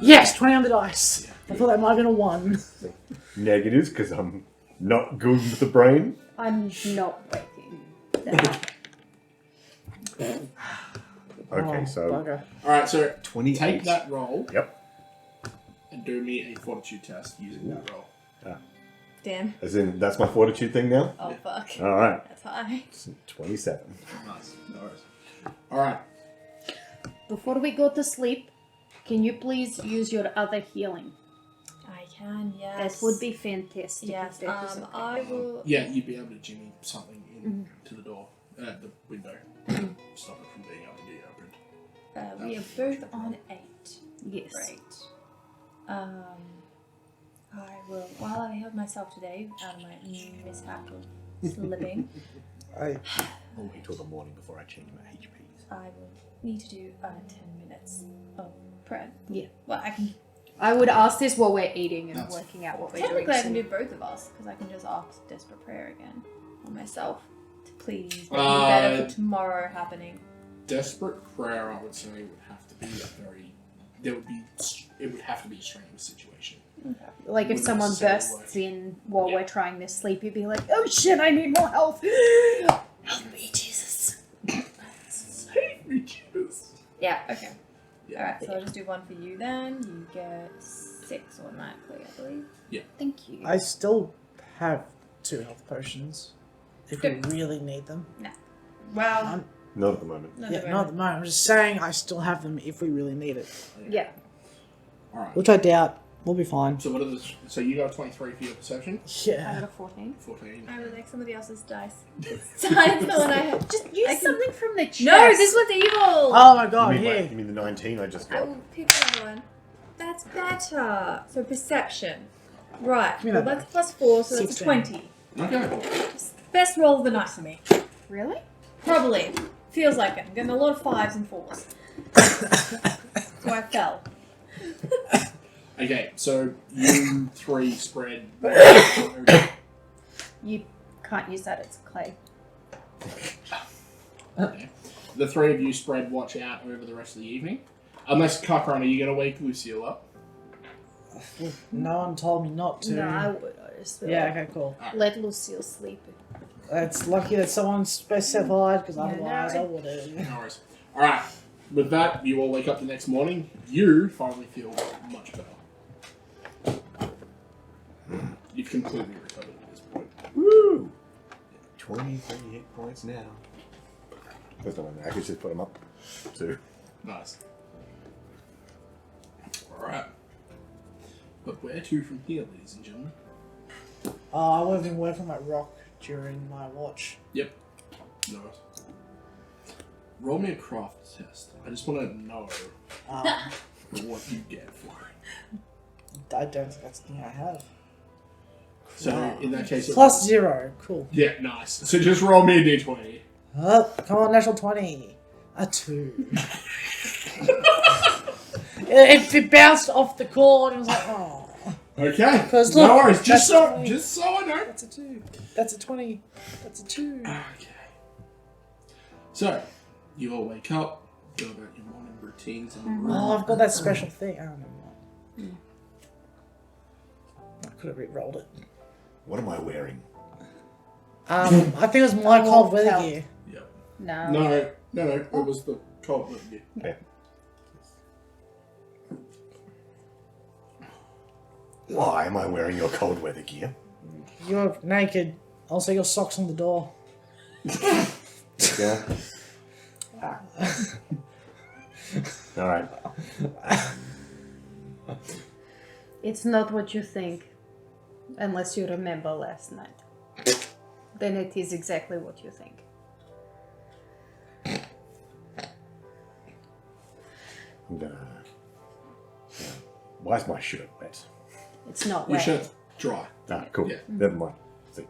Yes, 20 on the dice. I thought that might have been a 1. Negatives, because I'm not good with the brain. I'm not waking. Okay, Oh, so bugger. Alright, so 28. take that roll Yep. and do me a fortitude test using that roll. Damn. As in, that's my fortitude thing now? Oh fuck. Alright. That's high. 27. Nice. No worries. Alright. Before we go to sleep, can you please use your other healing? I can. Yes. That would be fantastic. Yes. if that is okay. I will. Yeah, you'd be able to jimmy something in to the door, the window. Stop it from being able to be opened. We are both on 8. Yes. Great. I will. While I healed myself today out of my mishap of slipping, I'll wait till the morning before I change my HPs. I will need to do 10 minutes of prayer. Yeah. Well, I can. I would ask this while we're eating and That's working out what we're Technically, doing. I can do both of us because I can just ask desperate prayer again on myself to please make me Uh, better for tomorrow happening. Desperate prayer, I would say, would have to be a very. It would have to be a strenuous situation. Like if Wouldn't someone necessarily bursts work. in while Yeah. we're trying to sleep, you'd be like, "Oh shit, I need more health! Help me, Jesus!" Save me, Jesus. Yeah. Okay. Yeah. Alright, so I'll just do one for you then. You get 6 automatically, I believe. Thank you. I still have 2 health potions. If we Good. really need them. Well, Not at the moment. Not at the moment. I'm just saying I still have them if we really need it. Yeah. Alright. Which I doubt. We'll be fine. So what are the... So you got 23 for your perception? I Yeah. got a 14. 14. I would like somebody else's dice. It's the one I have. Just use something from the chest. No, this one's evil! Oh my god, you, mean, yeah. you mean the 19 I just I got? will pick another one. That's better. So perception. Right. Give me Well, that. that's plus 4, so that's 16. 20. Okay. Best roll of the night for me. Really? Probably. Feels like it. I'm getting a lot of 5s and 4s. So I fell. Okay, so you 3 spread... You can't use that, it's clay. Okay. The 3 of you spread watch out over the rest of the evening. Unless, Cochran, are you going to wake Lucile up? No one told me not to. No, I would. I just feel Yeah, like okay, cool. let Lucille sleep. It's lucky that someone specified, because Yeah, otherwise no. I would've. No worries. Alright, with that, you all wake up the next morning. You finally feel much better. You've completely recovered at this point. Woo! 23 hit points now. There's no one there. I could just put them up. 2. Nice. Alright. But where to from here, ladies and gentlemen? I would have been working on my rock during my watch. Yep. Nice. Roll me a craft test. I just want to know what you get for it. I don't think that's the thing I have. So, in that case... Plus 0. Cool. Yeah, nice. So just roll me a d20. Come on, natural 20. A 2. it bounced off the cord and was like, oh. Okay. 'Cause no look, worries. Just that's so I know. That's a 2. That's a 20. That's a 2. Okay. So, you all wake up, go about your morning routines in the room. Oh, I've got that special thing. Oh, never mind. I could have re-rolled it. What am I wearing? I think it was my cold weather tell. gear. Yep. No. No, it was the cold weather gear. Okay. Why am I wearing your cold weather gear? You're naked. Also, your socks on the door. Yeah. Alright. It's not what you think. Unless you remember last night. Then it is exactly what you think. I'm gonna... Yeah. Why is my shirt wet? It's not Your wet. shirt's dry. Ah, cool. Yeah. Never mind. See.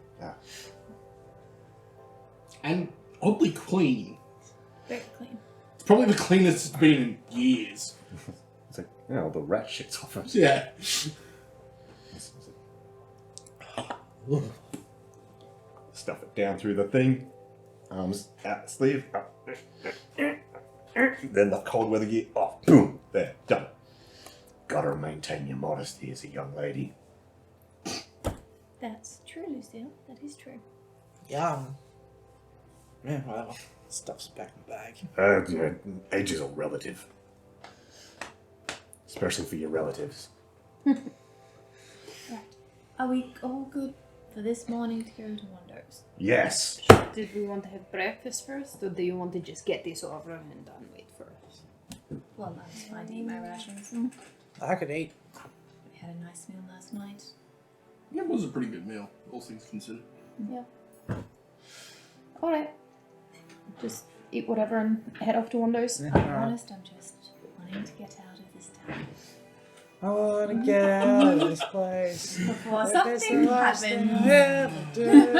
And oddly clean. Very clean. It's probably the cleanest it's been in years. It's like, you know, the rat shit's off it. Yeah. Stuff it down through the thing. Arms out the sleeve. Up. Then the cold weather gear off. Boom. There. Done. Gotta maintain your modesty as a young lady. That's true, Lucille. That is true. Yum. Yeah, whatever. Stuff's back in the bag. Yeah, age is all relative. Especially for your relatives. Right. Are we all good for this morning to go to Wando's? Yes. Did we want to have breakfast first, or do you want to just get this over and done with first? Well, I was fine to eat my rations. I could eat. We had a nice meal last night. It was a pretty good meal, all things considered. Alright. Just eat whatever and head off to Wando's. I'll be honest, I'm just wanting to get out of this town. I want to get out of this place. Before If something it's the last thing happens. I ever do.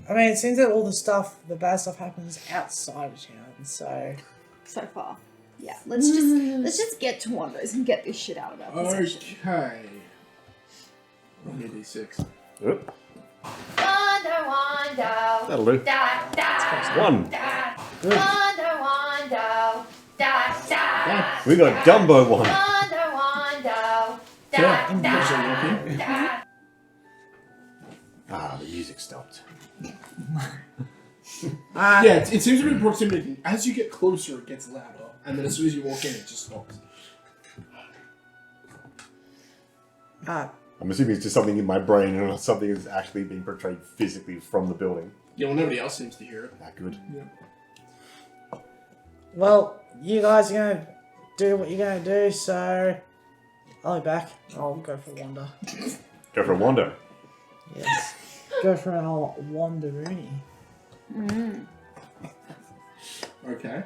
I mean, it seems that all the bad stuff happens outside of town, so... So far. Yeah, let's just get to Wando's and get this shit out of our possession. Okay. Roll me a d6. Oop. Wando, That'll do. da, da, 1. da. Wando, da, da. We got Dumbo 1. Wando, Yeah, da, those are working. da. Ah, the music stopped. Yeah, it seems to be proximity. As you get closer, it gets louder, and then as soon as you walk in, it just stops. I'm assuming it's just something in my brain and not something that's actually being portrayed physically from the building. Yeah, well, nobody else seems to hear it. Ah, good. Yeah. Well, you guys are gonna do what you're gonna do, so I'll be back. I'll go for a wander. Go for a wander. Yes. Go for an old wanderoony. Okay.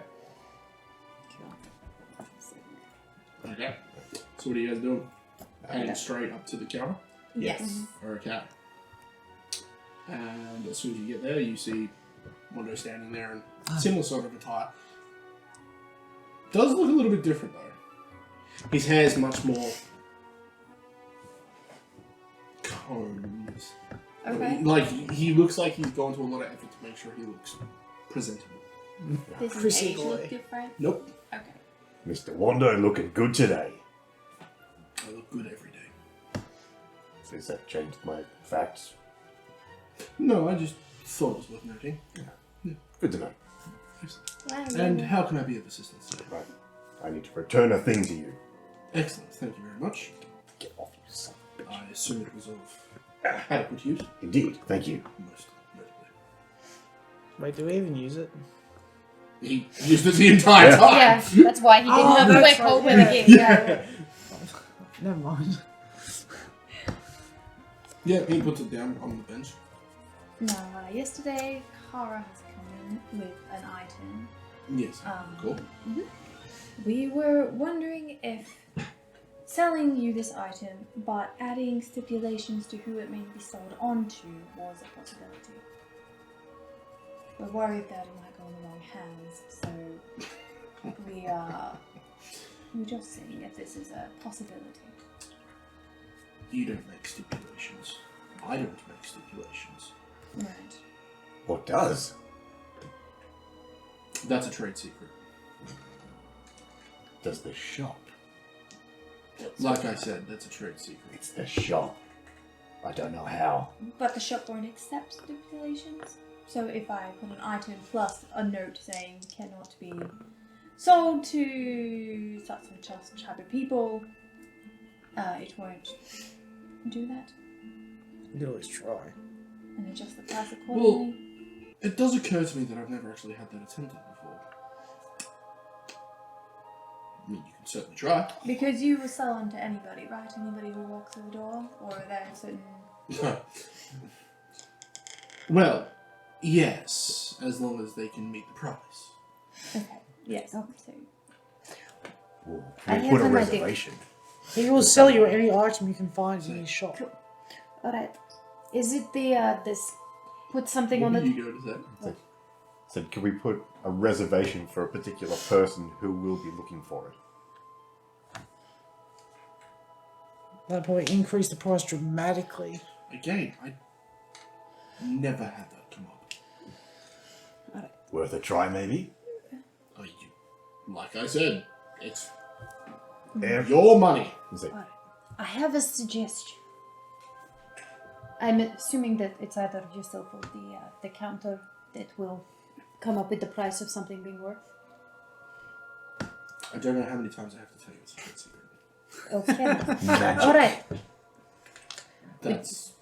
Okay. So what are you guys doing? Heading straight up to the counter? Yes. Okay. And as soon as you get there, you see Mondo standing there in similar sort of attire. Does look a little bit different though. His hair's much more combed. Okay. Like, he looks like he's gone to a lot of effort to make sure he looks presentable. Does his Chrissy age boy. look different? Nope. Okay. Mr. Wando looking good today. I look good every day. Does that change my facts? No, I just thought it was worth noting. Good to know. Wow, And how can I be of assistance today? Right. I need to return a thing to you. Excellent, thank you very much. Get off, you son of a bitch. I assume it was of adequate use. Indeed, thank you. Most notably. Wait, do we even use it? He used it the entire time. Yeah, that's why he didn't have to that's work over right, again. Yeah. Never mind. Yeah, he puts it down on the bench. Now, yesterday, Kara has come in with an item. Yes. Cool. We were wondering if selling you this item, but adding stipulations to who it may be sold onto was a possibility. We're worried that it might go in the wrong hands, so we're just seeing if this is a possibility. You don't make stipulations. I don't make stipulations. Right. What does? That's a trade secret. Does the shop? Like I said, that's a trade secret. It's the shop. I don't know how. But the shop won't accept stipulations. So if I put an item plus a note saying cannot be sold to such and such type of people, it won't do that You could always try. and adjust the price accordingly. It does occur to me that I've never actually had that attempted before. I mean, you can certainly try. Because you will sell on to anybody, right? Anybody who walks through the door, or are there certain? Well, yes, as long as they can meet the price. Okay. Yes. So Well, I can we have put a an idea. reservation? He will sell you any item you can find in his shop. Alright. Is it the this put something on What the did you go to say? So can we put a reservation for a particular person who will be looking for it? That'll probably increase the price dramatically. Again, I never had that come up. Worth a try, maybe? Oh, like I said, it's If your money. Is it- I have a suggestion. I'm assuming that it's either yourself or the counter that will come up with the price of something being worth. I don't know how many times I have to tell you it's a trade secret. Okay. Magic. Alright. That's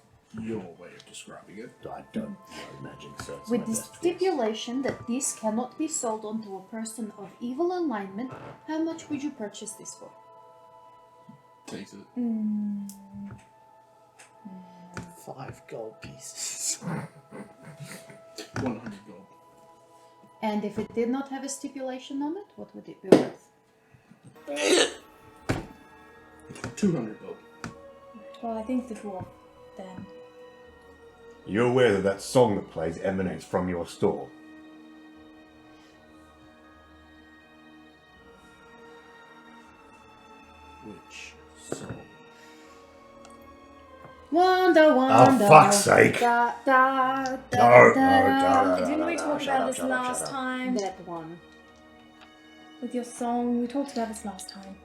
your way of describing it. I don't know magic, so it's With my the best stipulation that this cannot be sold onto a person of evil alignment, how much would you purchase this for? Takes it. 5 gold pieces. 100 gold. And if it did not have a stipulation on it, what would it be worth? 200 gold. Well, I think the dwarf then. You're aware that that song that plays emanates from your store. Which song? Wonder, wonder. fuck's sake. Da, da, da, No, da, no, Didn't we talk shut about up, this shut up, last shut up. time? That one. With your song, we talked about this last time.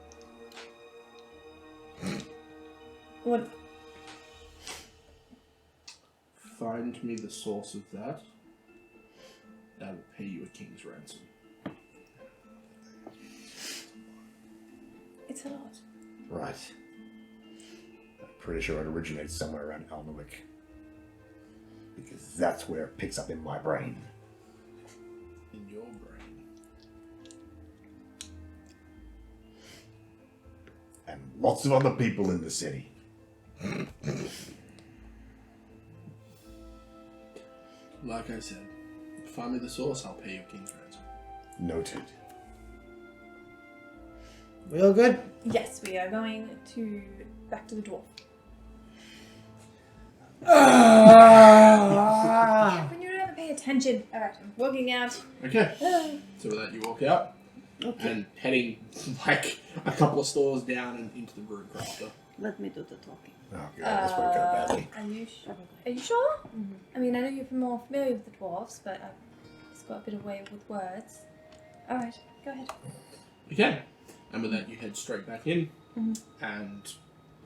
What? Find me the source of that. I will pay you a king's ransom. It's a lot. Right. I'm pretty sure it originates somewhere around Alnwick. Because that's where it picks up in my brain. In your brain. And lots of other people in the city. Like I said, find me the source, I'll pay you a king's ransom. Noted. We all good? Yes, we are going back to the dwarf. When you never pay attention. Alright, I'm walking out. Okay. So with that, you walk out. Okay. And heading like a couple of stores down and into the Brew Crafter. Let me do the talking. Oh god, this would go badly. Are you sure? Mm-hmm. I mean, I know you're more familiar with the dwarves, but I've just got a bit of way with words. Alright, go ahead. Okay. And with that, you head straight back in. And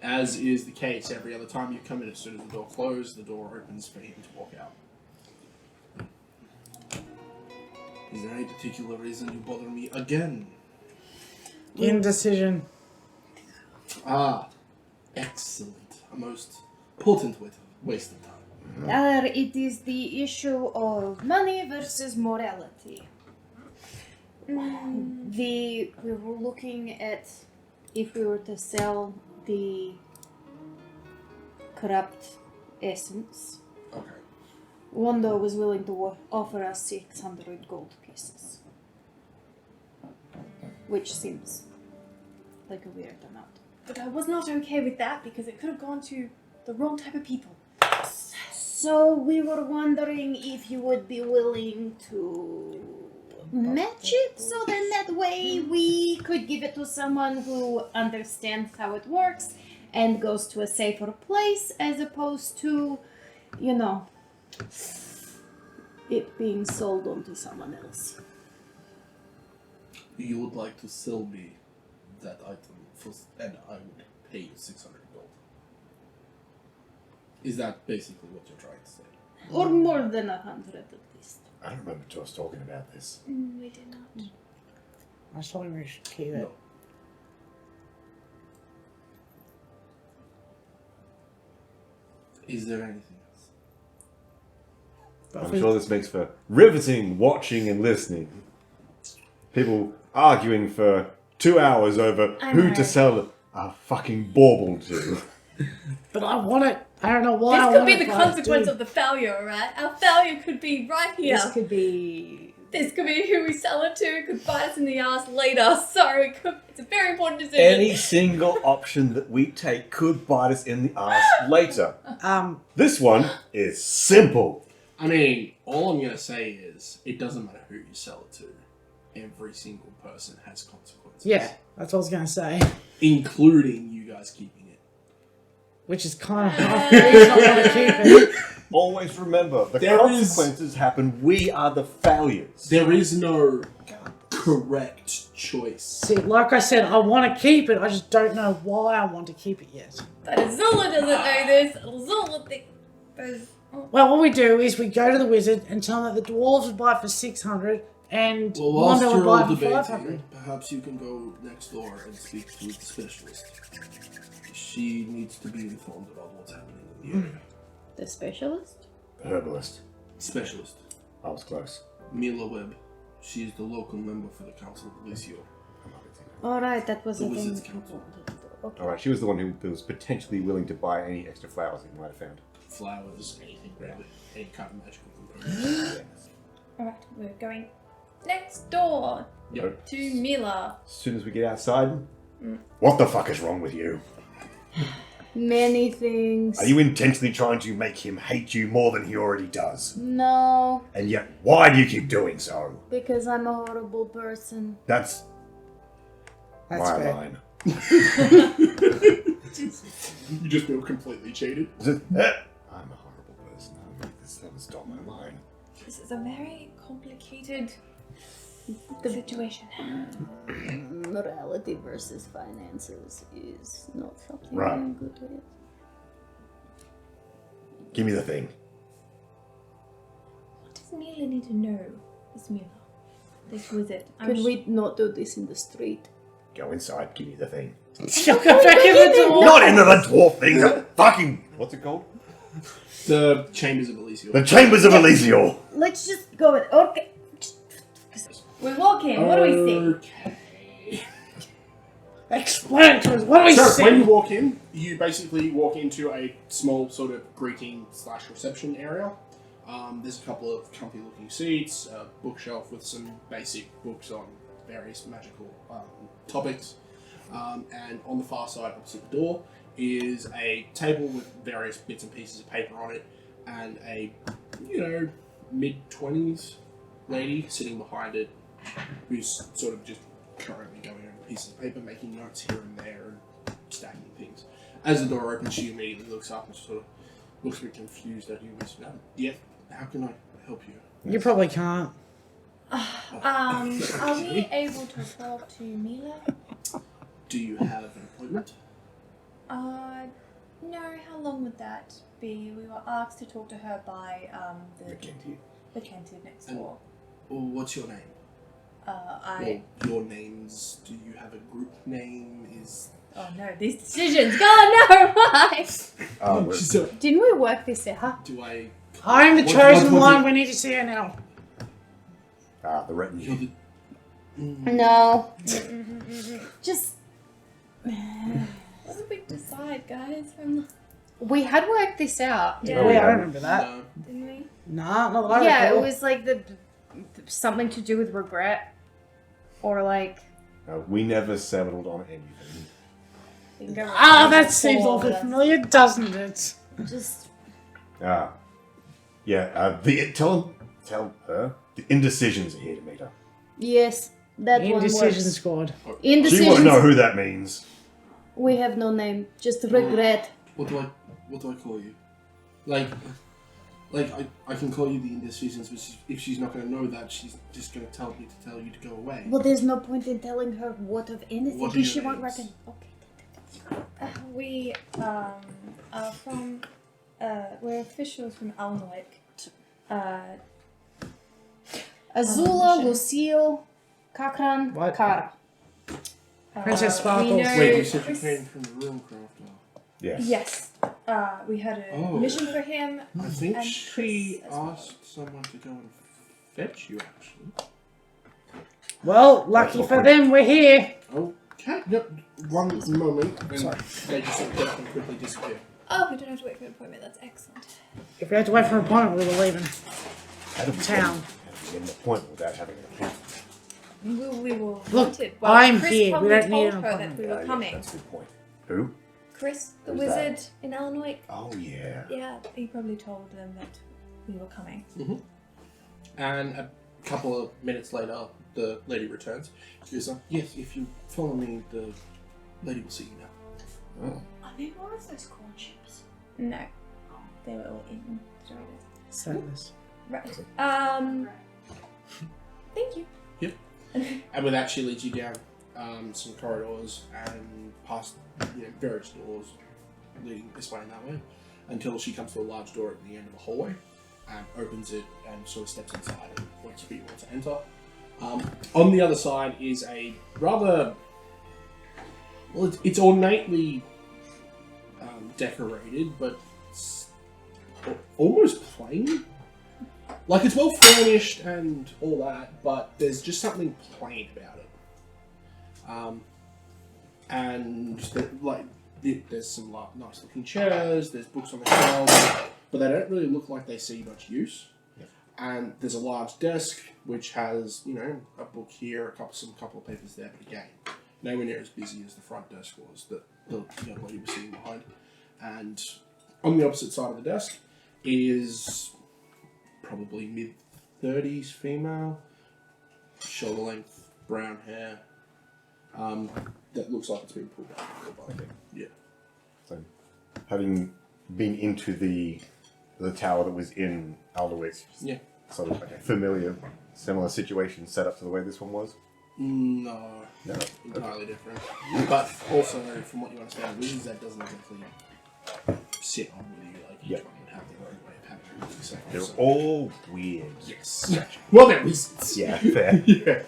as is the case every other time you come in, as soon as the door closes, the door opens for him to walk out. Is there any particular reason you bother me again? Indecision. Ah, excellent. A most potent waste of time. It is the issue of money versus morality. We were looking at if we were to sell the corrupt essence. Okay. Wanda was willing to offer us 600 gold pieces, which seems like a weird amount. But I was not okay with that because it could have gone to the wrong type of people. So we were wondering if you would be willing to match it, so then that way we could give it to someone who understands how it works and goes to a safer place, as opposed to, you know, it being sold on to someone else. You would like to sell me that item and I would pay you 600 gold. Is that basically what you're trying to say? Or more than 100 at least. I don't remember us talking about this. We did not. I was telling we should keep it. No. Is there anything else? But I'm we- sure this makes for riveting watching and listening. People arguing for 2 hours over I who know. to sell a fucking bauble to. But I want it. I don't know why I This could want be it, the but I consequence do. of the failure, right? Our failure could be right here. This could be... This could be who we sell it to. It could bite us in the ass later. So it's a very important decision. Any single option that we take could bite us in the ass later. This one is simple. I mean, all I'm going to say is, it doesn't matter who you sell it to. Every single person has consequences. Yeah, that's what I was going to say. Including you guys keeping it. Which is kind of half the reason I want to keep it. Always remember, the There consequences happen. We are the failures. There is no correct choice. See, like I said, I want to keep it. I just don't know why I want to keep it yet. But Azula doesn't know this. Azula thinks there's... Well, what we do is we go to the wizard and tell him that the dwarves would buy it for 600 and Well, whilst Wanda would you're buy all it for debating, 500. perhaps you can go next door and speak to the specialist. She needs to be informed about what's happening in the area. The specialist? Herbalist. Specialist. I was close. Mila Webb. She is the local member for the Council of Lucile. Alright, that was The the Wizard's thing. Council. Okay. Alright, she was the one who was potentially willing to buy any extra flowers we might have found. Flowers, anything really. Any kind of magical components. Alright, we're going next door Yep. to Mila. As soon as we get outside, what the fuck is wrong with you? Many things. Are you intentionally trying to make him hate you more than he already does? No, And yet, why do you keep doing so? because I'm a horrible person. That's That's my fair. line. You just feel completely cheated. Is it, I'm a horrible person. That was not my line. This is a very complicated situation. Morality versus finances is not something Right. I'm good with. Give me the thing. What does Mila need to know? It's Mila. This wizard. Could we not do this in the street? Go inside, give me the thing. Go back in the door. Not into the dwarf thing, the fucking... What's it called? The Chambers of Elysium. The Chambers of Elysium. Let's just go in. Okay. We walk in. What do we see? Okay. Explain to us. What do we So see? when you walk in, you basically walk into a small sort of greeting/reception area. There's a couple of comfy-looking seats, a bookshelf with some basic books on various magical topics, and on the far side, opposite the door, is a table with various bits and pieces of paper on it, and a mid-20s lady sitting behind it, who's sort of just currently going over pieces of paper, making notes here and there, and stacking things. As the door opens, she immediately looks up and sort of looks a bit confused at you. Yeah, how can I help you? You probably can't. Are we able to talk to Mila? Do you have an appointment? No. How long would that be? We were asked to talk to her by the Vankentive next door. What's your name? Well, your names. Do you have a group name? Oh no, these decisions. God no, why? Didn't we work this out? Do I? I'm the chosen one. We need to see her now. The retinue. No. Just. What did we decide, guys? We had worked this out. Yeah. I remember that. No. Didn't we? Nah, not that I Yeah, it recall. was like the something to do with regret, or like. We never settled on anything. We can go That seems awfully familiar, doesn't it? Just. Tell her the indecisions are here to meet her. Yes, that one Indecision works. squad. She won't Indecisions. know who that means. We have no name. Just regret. What do I call you? Like I can call you the indecisions, but if she's not going to know that, she's just going to tell you to go away. Well, there's no point in telling her what of anything What are because she your won't names? reckon. Okay. We are from. We're officials from Alnowick. Azula, Lucile, Kakran, What? Kara. Princess We Sparkles. know Wait, you said you Chris- came from the room crafter. Yes. Yes. We had a mission for him. I think And she Chris as well. asked someone to go and fetch you, actually. Well, lucky for them, we're here. Okay, yep. One moment. And Sorry. they just sort of get up and quickly disappear. Oh, we don't have to wait for an appointment. That's excellent. If we had to wait for an appointment, we were leaving How do we town. get an appointment without having an appointment? We were Look, wanted. Well, I'm Chris here. We probably don't need told an her that appointment. we were Yeah, coming. that's a good point. Who? Chris, the Who's that? wizard in Alnowick. Oh, yeah. Yeah, he probably told them that we were coming. And a couple of minutes later, the lady returns. She goes, yes, if you follow me, the lady will see you now. Oh. Are they more of those corn chips? No, they were all eaten. Sadness. Right. Thank you. Yep. And with that, she leads you down some corridors and past various doors leading this way and that way until she comes to a large door at the end of the hallway and opens it and sort of steps inside and waits for you all to enter. On the other side is a rather... Well, it's ornately decorated, but it's almost plain. Like, it's well furnished and all that, but there's just something plain about it. There's some nice looking chairs, there's books on the shelves, but they don't really look like they see much use. And there's a large desk which has, a book here, some couple of papers there, but again, nowhere near as busy as the front desk was that the young lady was sitting behind. And on the opposite side of the desk is probably mid-30s female, shoulder length, brown hair, that looks like it's been pulled out of the body. Yeah. So, having been into the tower that was in Alderwick, Yeah. sort of like a familiar, similar situation set up to the way this one was? No. No. Entirely different. But also, from what you understand, wizards, that doesn't exactly sit on with you. Like, each one would have their own way of having They're all weird. Yes. Well, there is. Yeah, fair. Yeah.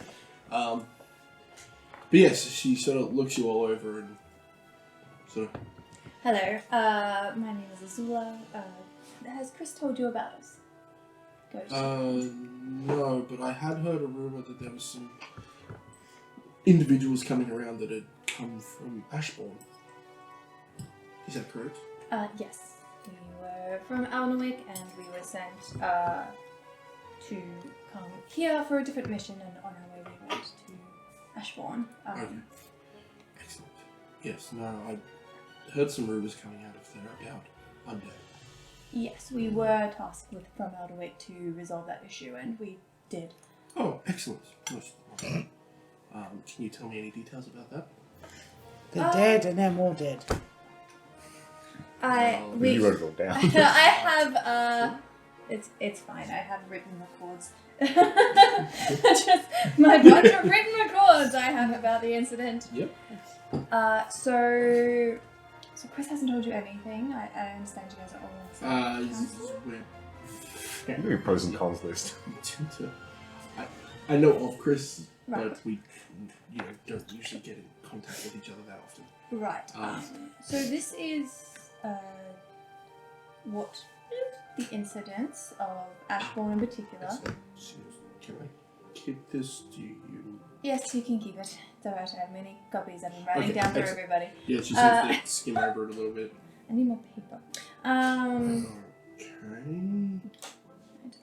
But yes, she sort of looks you all over and sort of. Hello, my name is Azula. Has Chris told you about us? Ghost. No, but I had heard a rumor that there was some individuals coming around that had come from Ashbourne. Is that correct? Yes. We were from Alnwick and we were sent to come here for a different mission, and on our way we went to Ashbourne. Okay. Excellent. Yes, no, I heard some rumors coming out of there about undead. Yes, we were tasked with from Alnwick to resolve that issue, and we did. Oh, excellent. Most wonderful. Can you tell me any details about that? They're dead and they're more dead. You wrote it all down. I have it's fine. I have written records. Just my bunch of written records I have about the incident. Yep. So Chris hasn't told you anything. I understand you guys are all on the same Give me a pros and cons list. I know of Chris, Right. but we don't usually get in contact with each other that often. Right. So this is what the incidents of Ashbourne in particular. Can I keep this? Do you? Yes, you can keep it. It's alright, I have many copies I've been writing Okay, down for excellent. everybody. Yeah, she seems to skim over it a little bit. I need more paper. Okay.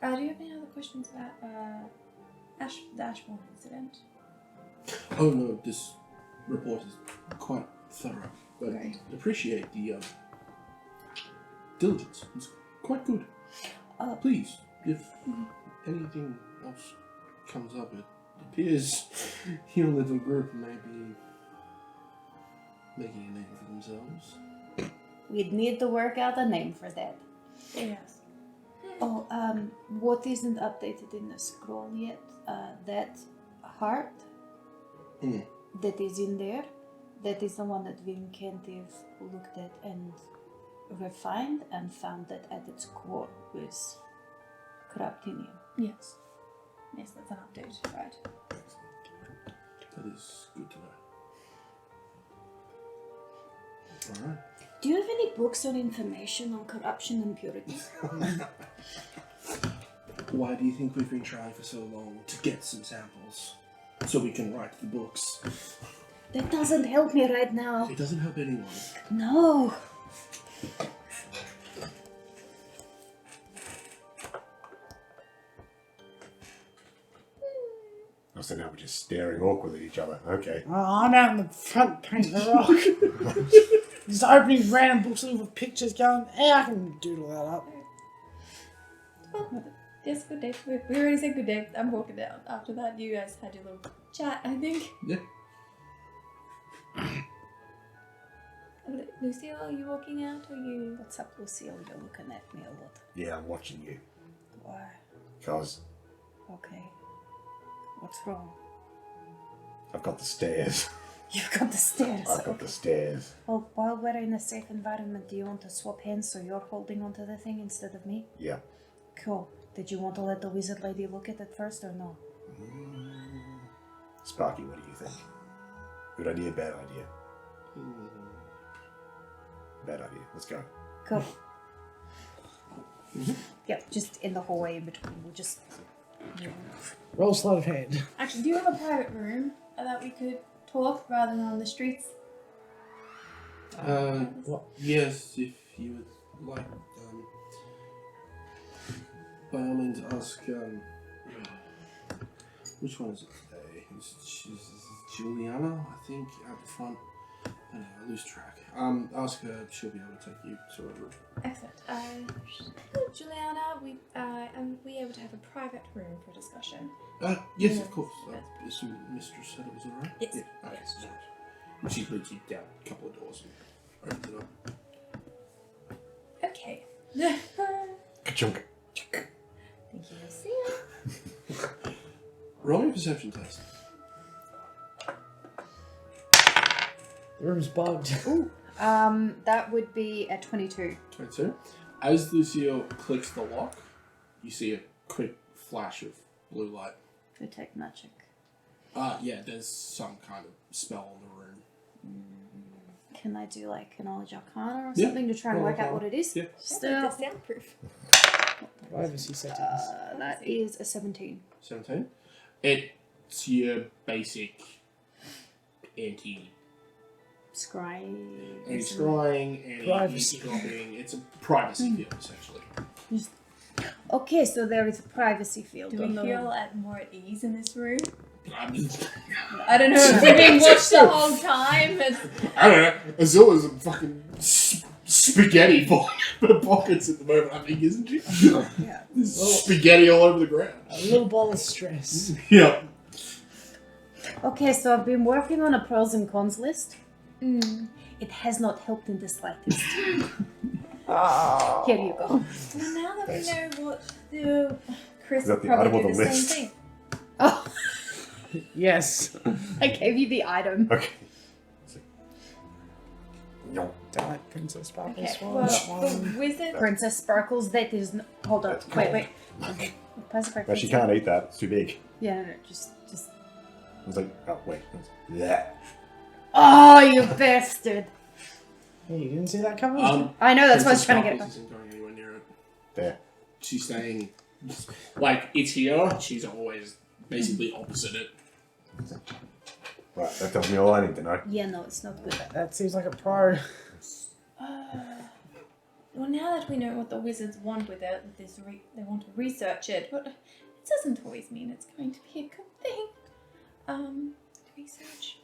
Do you have any other questions about the Ashbourne incident? Oh no, this report is quite thorough. But Great. appreciate the diligence. It's quite good. Please, if anything else comes up, it appears your little group may be making a name for themselves. We'd need to work out a name for that. Yes. Oh, what isn't updated in the scroll yet? That heart that is in there, that is the one that Vankentive looked at and refined and found that at its core was corruptivium. Yes. Yes, that's an update, right. That is good to know. Alright. Do you have any books or information on corruption and purity? Why do you think we've been trying for so long to get some samples so we can write the books? That doesn't help me right now. It doesn't help anyone. No. Oh, so now we're just staring awkwardly at each other. Okay. I'm out in the front painting the rock. Just opening random books with pictures going, I can doodle that up. Well, yes, good day. We already said good day. I'm walking out. After that, you guys had your little chat, I think. Yeah. Lucille, are you walking out or you? What's up, Lucille? You're looking at me a lot. Yeah, I'm watching you. Why? Because Okay. What's wrong? I've got the stairs. You've got the stairs. I've got the stairs. Well, while we're in a safe environment, do you want to swap hands so you're holding onto the thing instead of me? Yeah. Cool. Did you want to let the wizard lady look at it first or no? Sparky, what do you think? Good idea, bad idea? Bad idea. Let's go. Cool. Yep, just in the hallway in between. We'll just... Roll sleight of hand. Actually, do you have a private room that we could talk rather than on the streets? Yes, if you would like. By all means, ask. Which one is it today? It's Juliana, I think, out the front. Anyway, I lose track. Ask her. She'll be able to take you to her room. Excellent. Juliana, we able to have a private room for discussion? Yes, of course. This mistress said it was alright? Yes. Yeah, okay, Yes. right. And she leads you down a couple of doors and opens it up. Okay. Ka-chunk. Thank you, Lucille. Roll me a perception test. The room's bugged. Ooh. That would be a 22. 22. As Lucile clicks the lock, you see a quick flash of blue light. Detect magic. Yeah, there's some kind of spell in the room. Can I do like a knowledge arcana or Yeah. something to try and work out what it is? Yeah. It's soundproof. Privacy settings. That is a 17. 17. It's your basic anti Scrying. scrying, Privacy. eavesdropping. It's a privacy field essentially. Okay, so there is a privacy field. Do we on the- feel more at ease in this room? I'm just, I don't know. We've been watched the whole time. I don't know. Azula's a fucking spaghetti pockets at the moment, I think, isn't she? Yeah. There's spaghetti all over the ground. A little ball of stress. Yeah. Okay, so I've been working on a pros and cons list. It has not helped in the slightest. Oh. Here you go. Well, now that we know what the Chris Is that will the probably item do on the the same list? thing. Oh, Yes. I gave you the item. Okay. No. Dark Princess Sparkles Okay, Swan. well, Swan. the wizard. Princess Sparkles, that is... Hold on, wait. Pass it No, she can't eat that. It's too big. Yeah, no, just... I was like, oh, wait. Yeah. Oh, you bastard! Yeah, you didn't see that coming? I know, that's why I was Princess trying to get it Sparkles isn't going anywhere near it. There. She's staying, like, it's here, she's always basically opposite it. Right, that tells me all I need to know. Yeah, no, it's not good. That seems like a pro. Well, now that we know what the wizards want with it, they want to research it, but it doesn't always mean it's going to be a good thing. Research.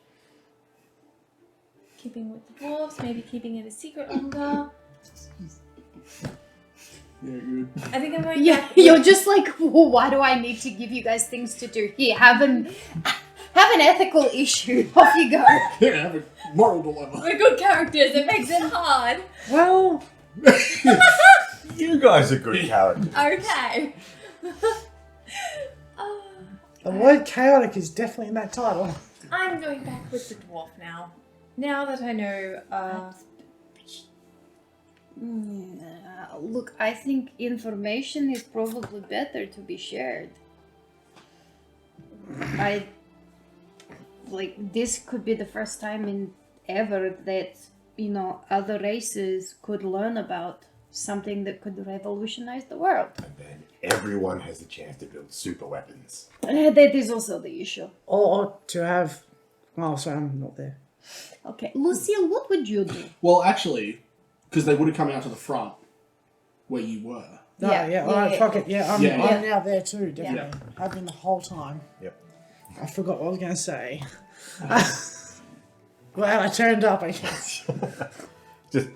Keeping with the dwarves, maybe keeping it a secret longer. Yeah, good. I think I'm going Yeah, back. you're just like, well, why do I need to give you guys things to do? Here, have an ethical issue. Off you go. Yeah, have a moral dilemma. We're good characters, it makes it hard. Well, You guys are good characters. Okay. the word chaotic is definitely in that title. I'm going back with the dwarf now. Now that I know, Look, I think information is probably better to be shared. This could be the first time in ever that, other races could learn about something that could revolutionize the world. And then everyone has the chance to build super weapons. That is also the issue. Or to have... Oh, sorry, I'm not there. Okay, Lucille, what would you do? Well, actually, because they would have come out to the front where you were. No, Yeah, alright, yeah, fuck it. Yeah, I'm Yeah. now there too, definitely. I've been the whole time. Yep. I forgot what I was going to say. Glad I turned up, I guess. Just,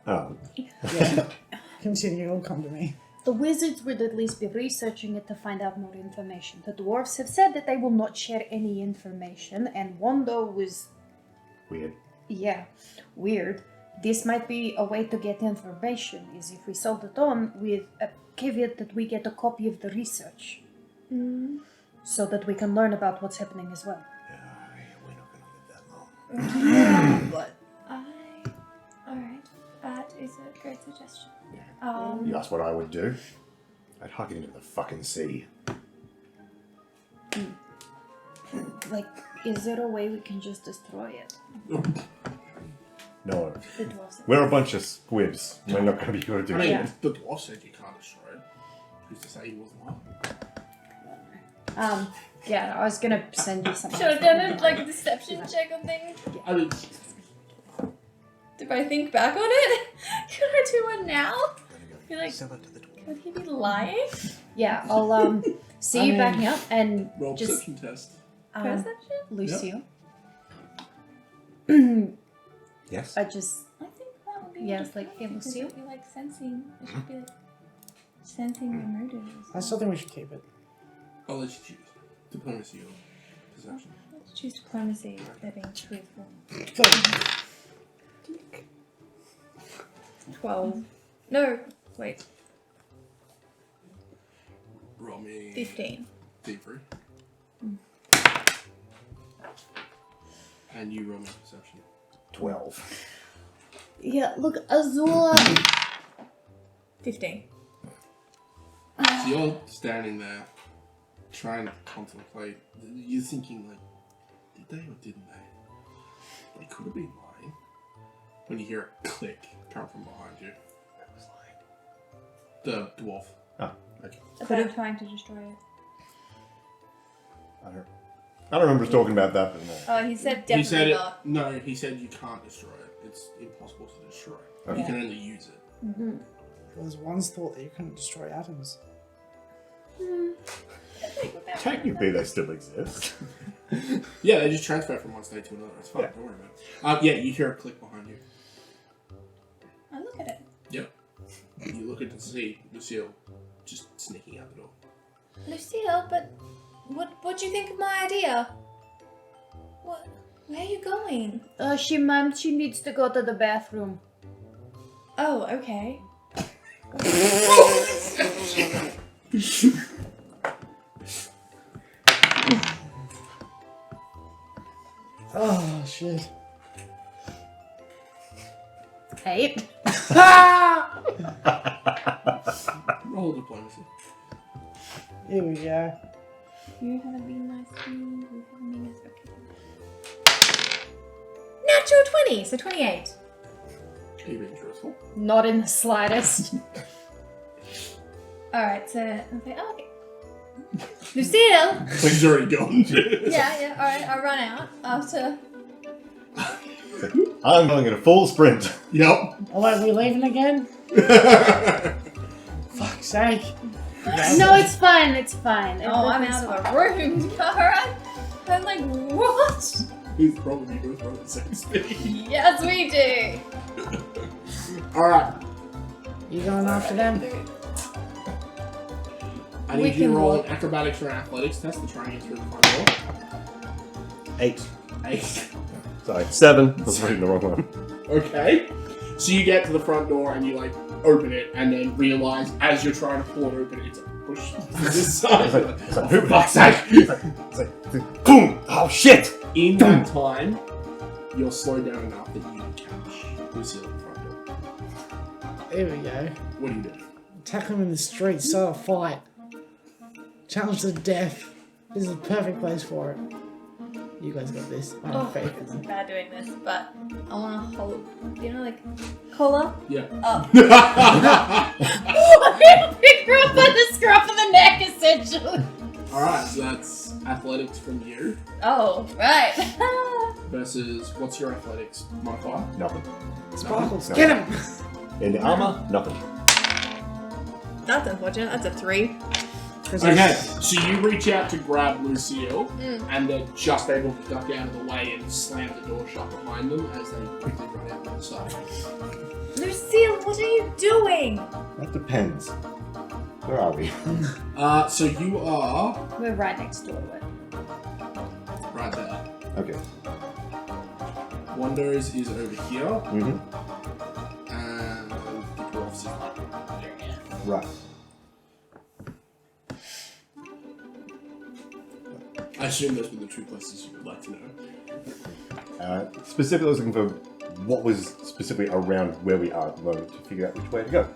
oh. Yeah. Continue, it'll come to me. The wizards would at least be researching it to find out more information. The dwarves have said that they will not share any information, and Wando was, Weird. weird. This might be a way to get information, is if we sold it on with a caveat that we get a copy of the research. So that we can learn about what's happening as well. We're not going to live that long. But alright, that is a great suggestion. You asked what I would do? I'd huck it into the fucking sea. is there a way we can just destroy it? No. The dwarves. We're a bunch of squibs. We're not going to be able to do I mean, shit. the dwarf said you can't destroy it. Who's to say he wasn't one? Yeah, I was gonna send you something. Should have done it like a deception check on things. I mean, If I think back on it, could I do one now? Be like, Sell it to the dwarf. could he be lying? Yeah, I'll see you backing up and roll just perception test. Perception? Lucille. Yes? I just I think that would be Yeah, it's like, hey, because Lucille? it would be like sensing. It should be like sensing your murders. I still think we should keep it. I'll let you choose. Diplomacy or perception. Let's choose diplomacy. They're being truthful. 12. No, wait. Roll me 15. D3. And you roll me perception. 12. yeah. Look, Azula. 15. So you're standing there, trying to contemplate. You're thinking, like, did they or didn't they? They could have been lying. When you hear a click come from behind you. That was lying. The dwarf. Oh, okay. About trying to destroy it. I don't remember us talking about that, but no. Oh, he said definitely He said it. not. No, he said you can't destroy it. It's impossible to destroy. Okay. You can only use it. Mm-hmm. There was once thought that you couldn't destroy atoms. Technically, they still exist. Yeah, they just transfer from one state to another. It's fine. Yeah. Don't worry about it. Yeah, you hear a click behind you. I look at it. Yep. You look at to see Lucile just sneaking out the door. Lucile, but what do you think of my idea? What? Where are you going? She needs to go to the bathroom. Oh, okay. Oh, shit. 8. Roll diplomacy. Here we go. You haven't been nice to me. You haven't been nice. Okay. Natural 20, so 28. Are you being truthful? Not in the slightest. Alright, so I'll say, oh, okay. Lucile! He's already gone. Yeah, alright, I'll run out after. I'm going at a full sprint. Yep. Oh, wait, are we leaving again? Fuck's sake. No, it's fine. It's fine. Oh, I'm out of a room. Alright. I'm like, what? He's probably both run at the same speed. Yes, we do. Alright. You going after them? I We need you can to roll walk. an acrobatics or an athletics test to try and get through the front door. 8. 8. Sorry, 7. I was reading the wrong one. Okay. So you get to the front door and you like open it and then realize as you're trying to pull it open, it's a push to this side. It's like, Oh, for fuck's sake! It's like, boom! Oh shit! In that time, you're slowed down enough that you can catch Lucile at the front door. Here we go. What do you do? Attack them in the street, start a fight. Challenge to death. This is the perfect place for it. You guys got this. I have faith in It's them. bad doing this, but I want to hold. You know, like cola. Yeah. Oh. I'm gonna pick her up by the scruff of the neck, essentially. Alright, so that's athletics from you Oh, right. versus what's your athletics modifier? Nothing. Sparkles, No. get him! In the armor, nothing. That's unfortunate. That's a 3. Okay, so you reach out to grab Lucile, and they're just able to duck out of the way and slam the door shut behind them as they quickly run out the other side. Lucile, what are you doing? That depends. Where are we? So you are We're right next door to it. right there. Okay. Wonders is over here, Mm-hmm. and the dwarfs is like there. Right. I assume those were the two places you would like to know. Specifically, I was looking for what was specifically around where we are at the moment to figure out which way to go.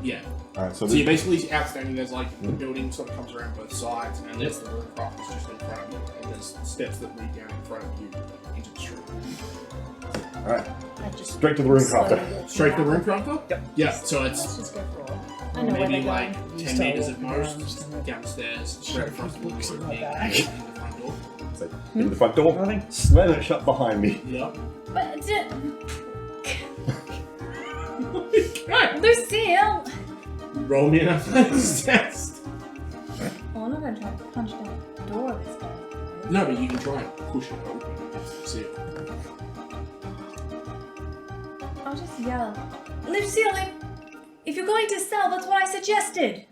Yeah. Alright, so So you're basically outstanding. There's like the building sort of comes around both sides, and there's the room craft that's just in front of you, and there's steps that lead down in front of you into the street. Alright. I just Straight to the room slowly crafter. walk Straight to the down. room crafter? Yep. Yeah. So it's Let's just go for all. I know where maybe they're like going. 10 start meters at walking around, most, just gonna downstairs, straight across the books room, in my in bag. the front door. So, in the front door, Nothing. slam it shut behind me. Yep. But Okay. Lucile. Roll me an athletics test. Oh, I'm not gonna try to punch down the door this time. No, but you can try and push it open and see it. I'll just yell, Lucile, if you're going to sell, that's what I suggested.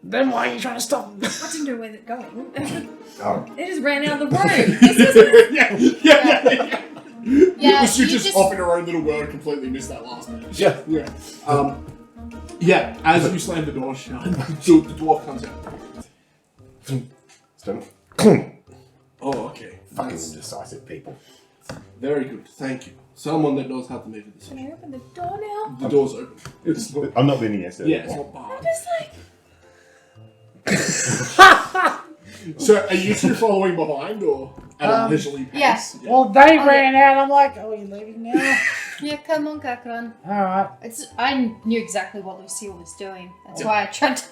Then why are you trying to stop them? I didn't know where they're going. Oh. They just ran out of the room. This isn't. Yeah. Yeah, You're you just just- off in her own little world and completely missed that last bit. Yeah. Yeah. Yeah, as you slam the door shut, the dwarf comes out. Stone. Oh, okay. Fucking That's indecisive people. very good. Thank you. Someone that knows how to make a Can decision. I open the door now? The door's open. It's not, I'm not leaning against it. yeah, it's not barred. I'm just like, So, are you two following behind, or at a leisurely pace? yes. Well, they ran out. I'm like, are we leaving now? Yeah, come on, Kakran. Alright. I knew exactly what Lucile was doing. That's why I tried to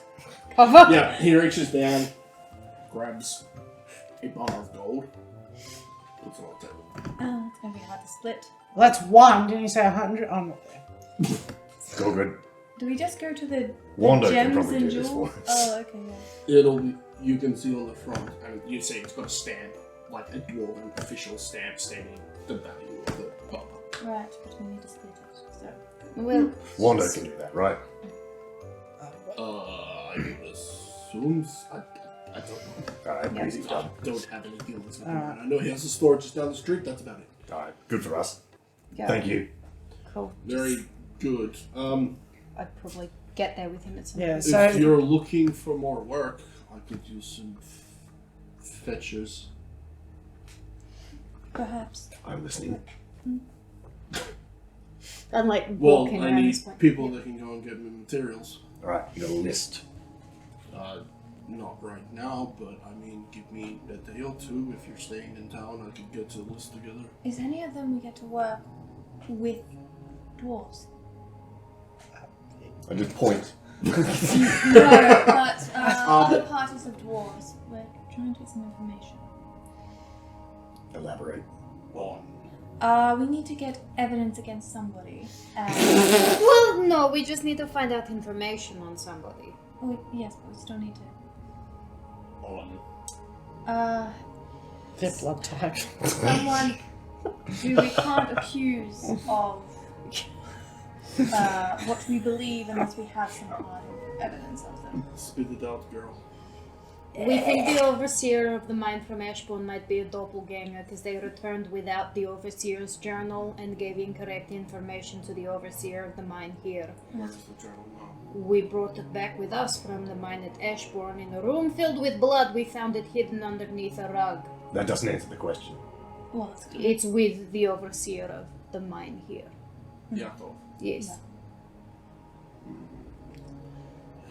cover. Yeah, he reaches down, grabs a bar of gold, puts it on the table. Oh, it's gonna be hard to split. Well, that's one. Didn't you say 100? I'm not there. It's all good. Do we just go to the Wanda can gems probably and do this jewels? for us. Oh, okay, yeah. It'll be, you can see on the front, and you see it's got a stamp, like a dwarven official stamp stating the value of the bar. Right, but we need to split it. So. Well, Wanda can do that, right? I would assume. I don't know. Alright, Yeah. easy I job. don't have any dealings with him. I know he has a store just down the street. That's about it. Alright, good for us. yeah, Thank you. cool. Very good. I'd probably get there with him at some Yeah, point. so. If you're looking for more work, I could use some fetchers. Perhaps. I'm listening. I'm like Well, walking I around need this point. people that can go and get me materials. Alright, you got a list. Not right now, but I mean, give me a day or two. If you're staying in town, I could get a list together. Is any of them we get to work with dwarves? I just point. No, but other parties of dwarves. We're trying to get some information. Elaborate. We need to get evidence against somebody. Well, no, we just need to find out information on somebody. Yes, but we still need to. Their blood type. Someone who we can't accuse of what we believe unless we have some kind of evidence of them. Spit it out, girl. We think the overseer of the mine from Ashbourne might be a doppelganger because they returned without the overseer's journal and gave incorrect information to the overseer of the mine here. Where's the journal now? We brought it back with us from the mine at Ashbourne. In a room filled with blood, we found it hidden underneath a rug. That doesn't answer the question. Well, that's good. It's with the overseer of the mine here. Yakov. Yes.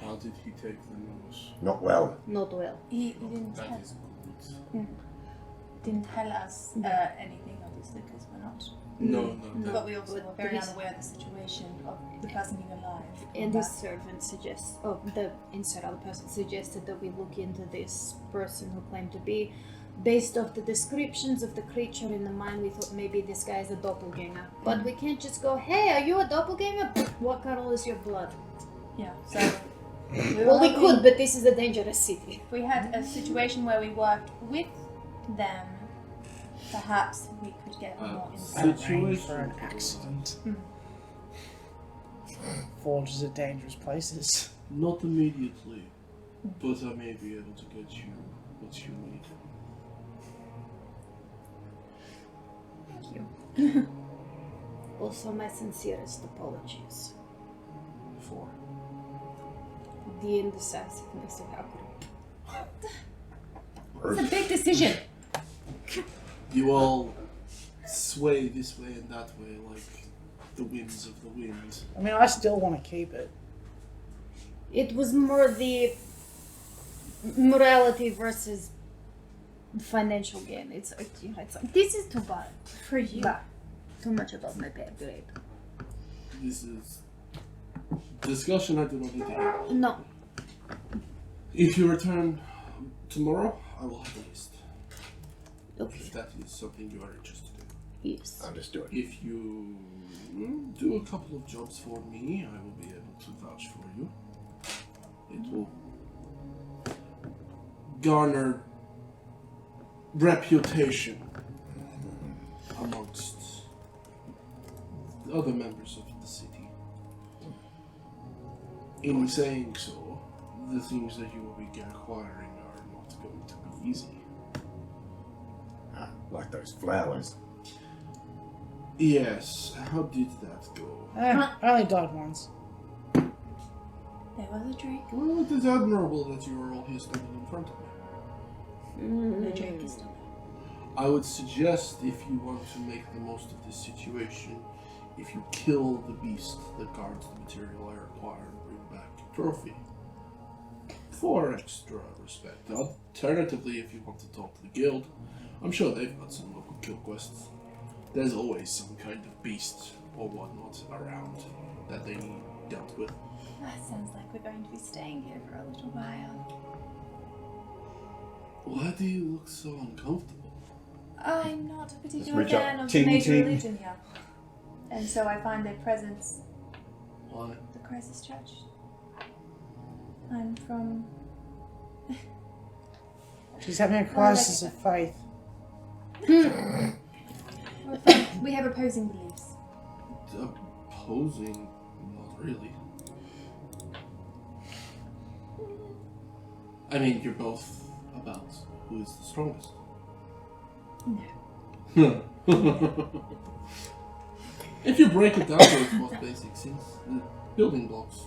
How did he take the news? Not well. Not well. He didn't That tell, is good. didn't tell us anything, obviously, because we're not. No. But we also were very But unaware of the situation of the person being alive. And the servant suggests, the inside other person suggested that we look into this person who claimed to be. Based off the descriptions of the creature in the mine, we thought maybe this guy is a doppelganger. But we can't just go, hey, are you a doppelganger? What color is your blood? Yeah, so. Well, we could, but this is a dangerous city. If we had a situation where we worked with them, perhaps we could get more insight. Arrange for an accident. Forges are dangerous places. Not immediately, but I may be able to get you what you need. Thank you. Also, my sincerest apologies. For The indecisiveness of our group. It's a big decision. you all sway this way and that way like the winds of the wind. I mean, I still want to keep it. It was more the morality versus financial gain. It's like, this is too bad for you. But too much above my pay grade. This is discussion I do not need to have. No. If you return tomorrow, I will have a list. Okay. If that is something you are interested in. Yes. Understood. If you do a couple of jobs for me, I will be able to vouch for you. It will garner reputation amongst the other members of the city. In saying so, the things that you will be acquiring are not going to be easy. Like those flowers. Yes, how did that go? I only died once. There was a drink. Well, it is admirable that you are all here standing in front of me. The drink is still there. I would suggest, if you want to make the most of this situation, if you kill the beast that guards the material I require and bring back a trophy. For extra respect. Alternatively, if you want to talk to the guild, I'm sure they've got some local kill quests. There's always some kind of beast or whatnot around that they need dealt with. That sounds like we're going to be staying here for a little while. Why do you look so uncomfortable? I'm not a particular reach up. fan of Ting, the major ting. religion here. And so I find their presence Why? the Crisis Church. I'm from... She's having a crisis of faith. We have opposing beliefs. Opposing? Not really. I mean, you're both about who is the strongest. No. If you break it down to its most basic things, building blocks,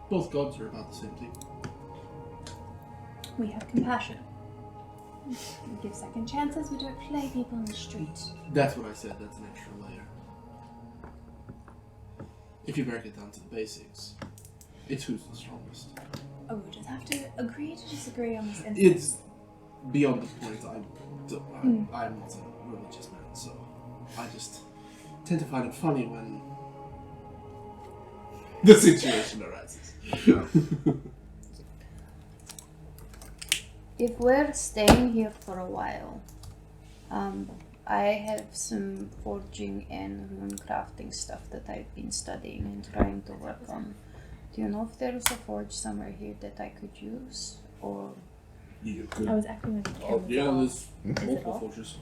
both gods are about the same thing. We have compassion. We give second chances, we don't play people on the street. That's what I said, that's an extra layer. If you break it down to the basics, it's who's the strongest. Oh, we just have to agree to disagree on this instance. It's beyond the point. I'm not a religious man, so I just tend to find it funny when the situation arises. If we're staying here for a while, I have some forging and rune crafting stuff that I've been studying and trying to work on. Do you know if there's a forge somewhere here that I could use? Or You could. I was acting like a Oh, kid. yeah, there's it multiple off? forges.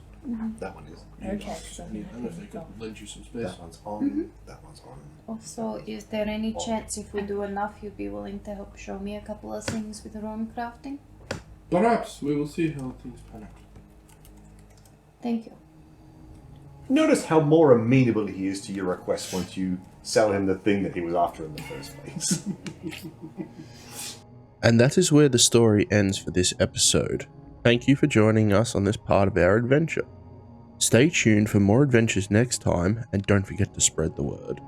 That one is. Okay, so And if they could lend you some space. That one's on. That one's on. also, is there any chance if we do enough you'd be willing to help show me a couple of things with rune crafting? Perhaps we will see how things pan out. Thank you. Notice how more amenable he is to your request once you sell him the thing that he was after in the first place. And that is where the story ends for this episode. Thank you for joining us on this part of our adventure. Stay tuned for more adventures next time, and don't forget to spread the word.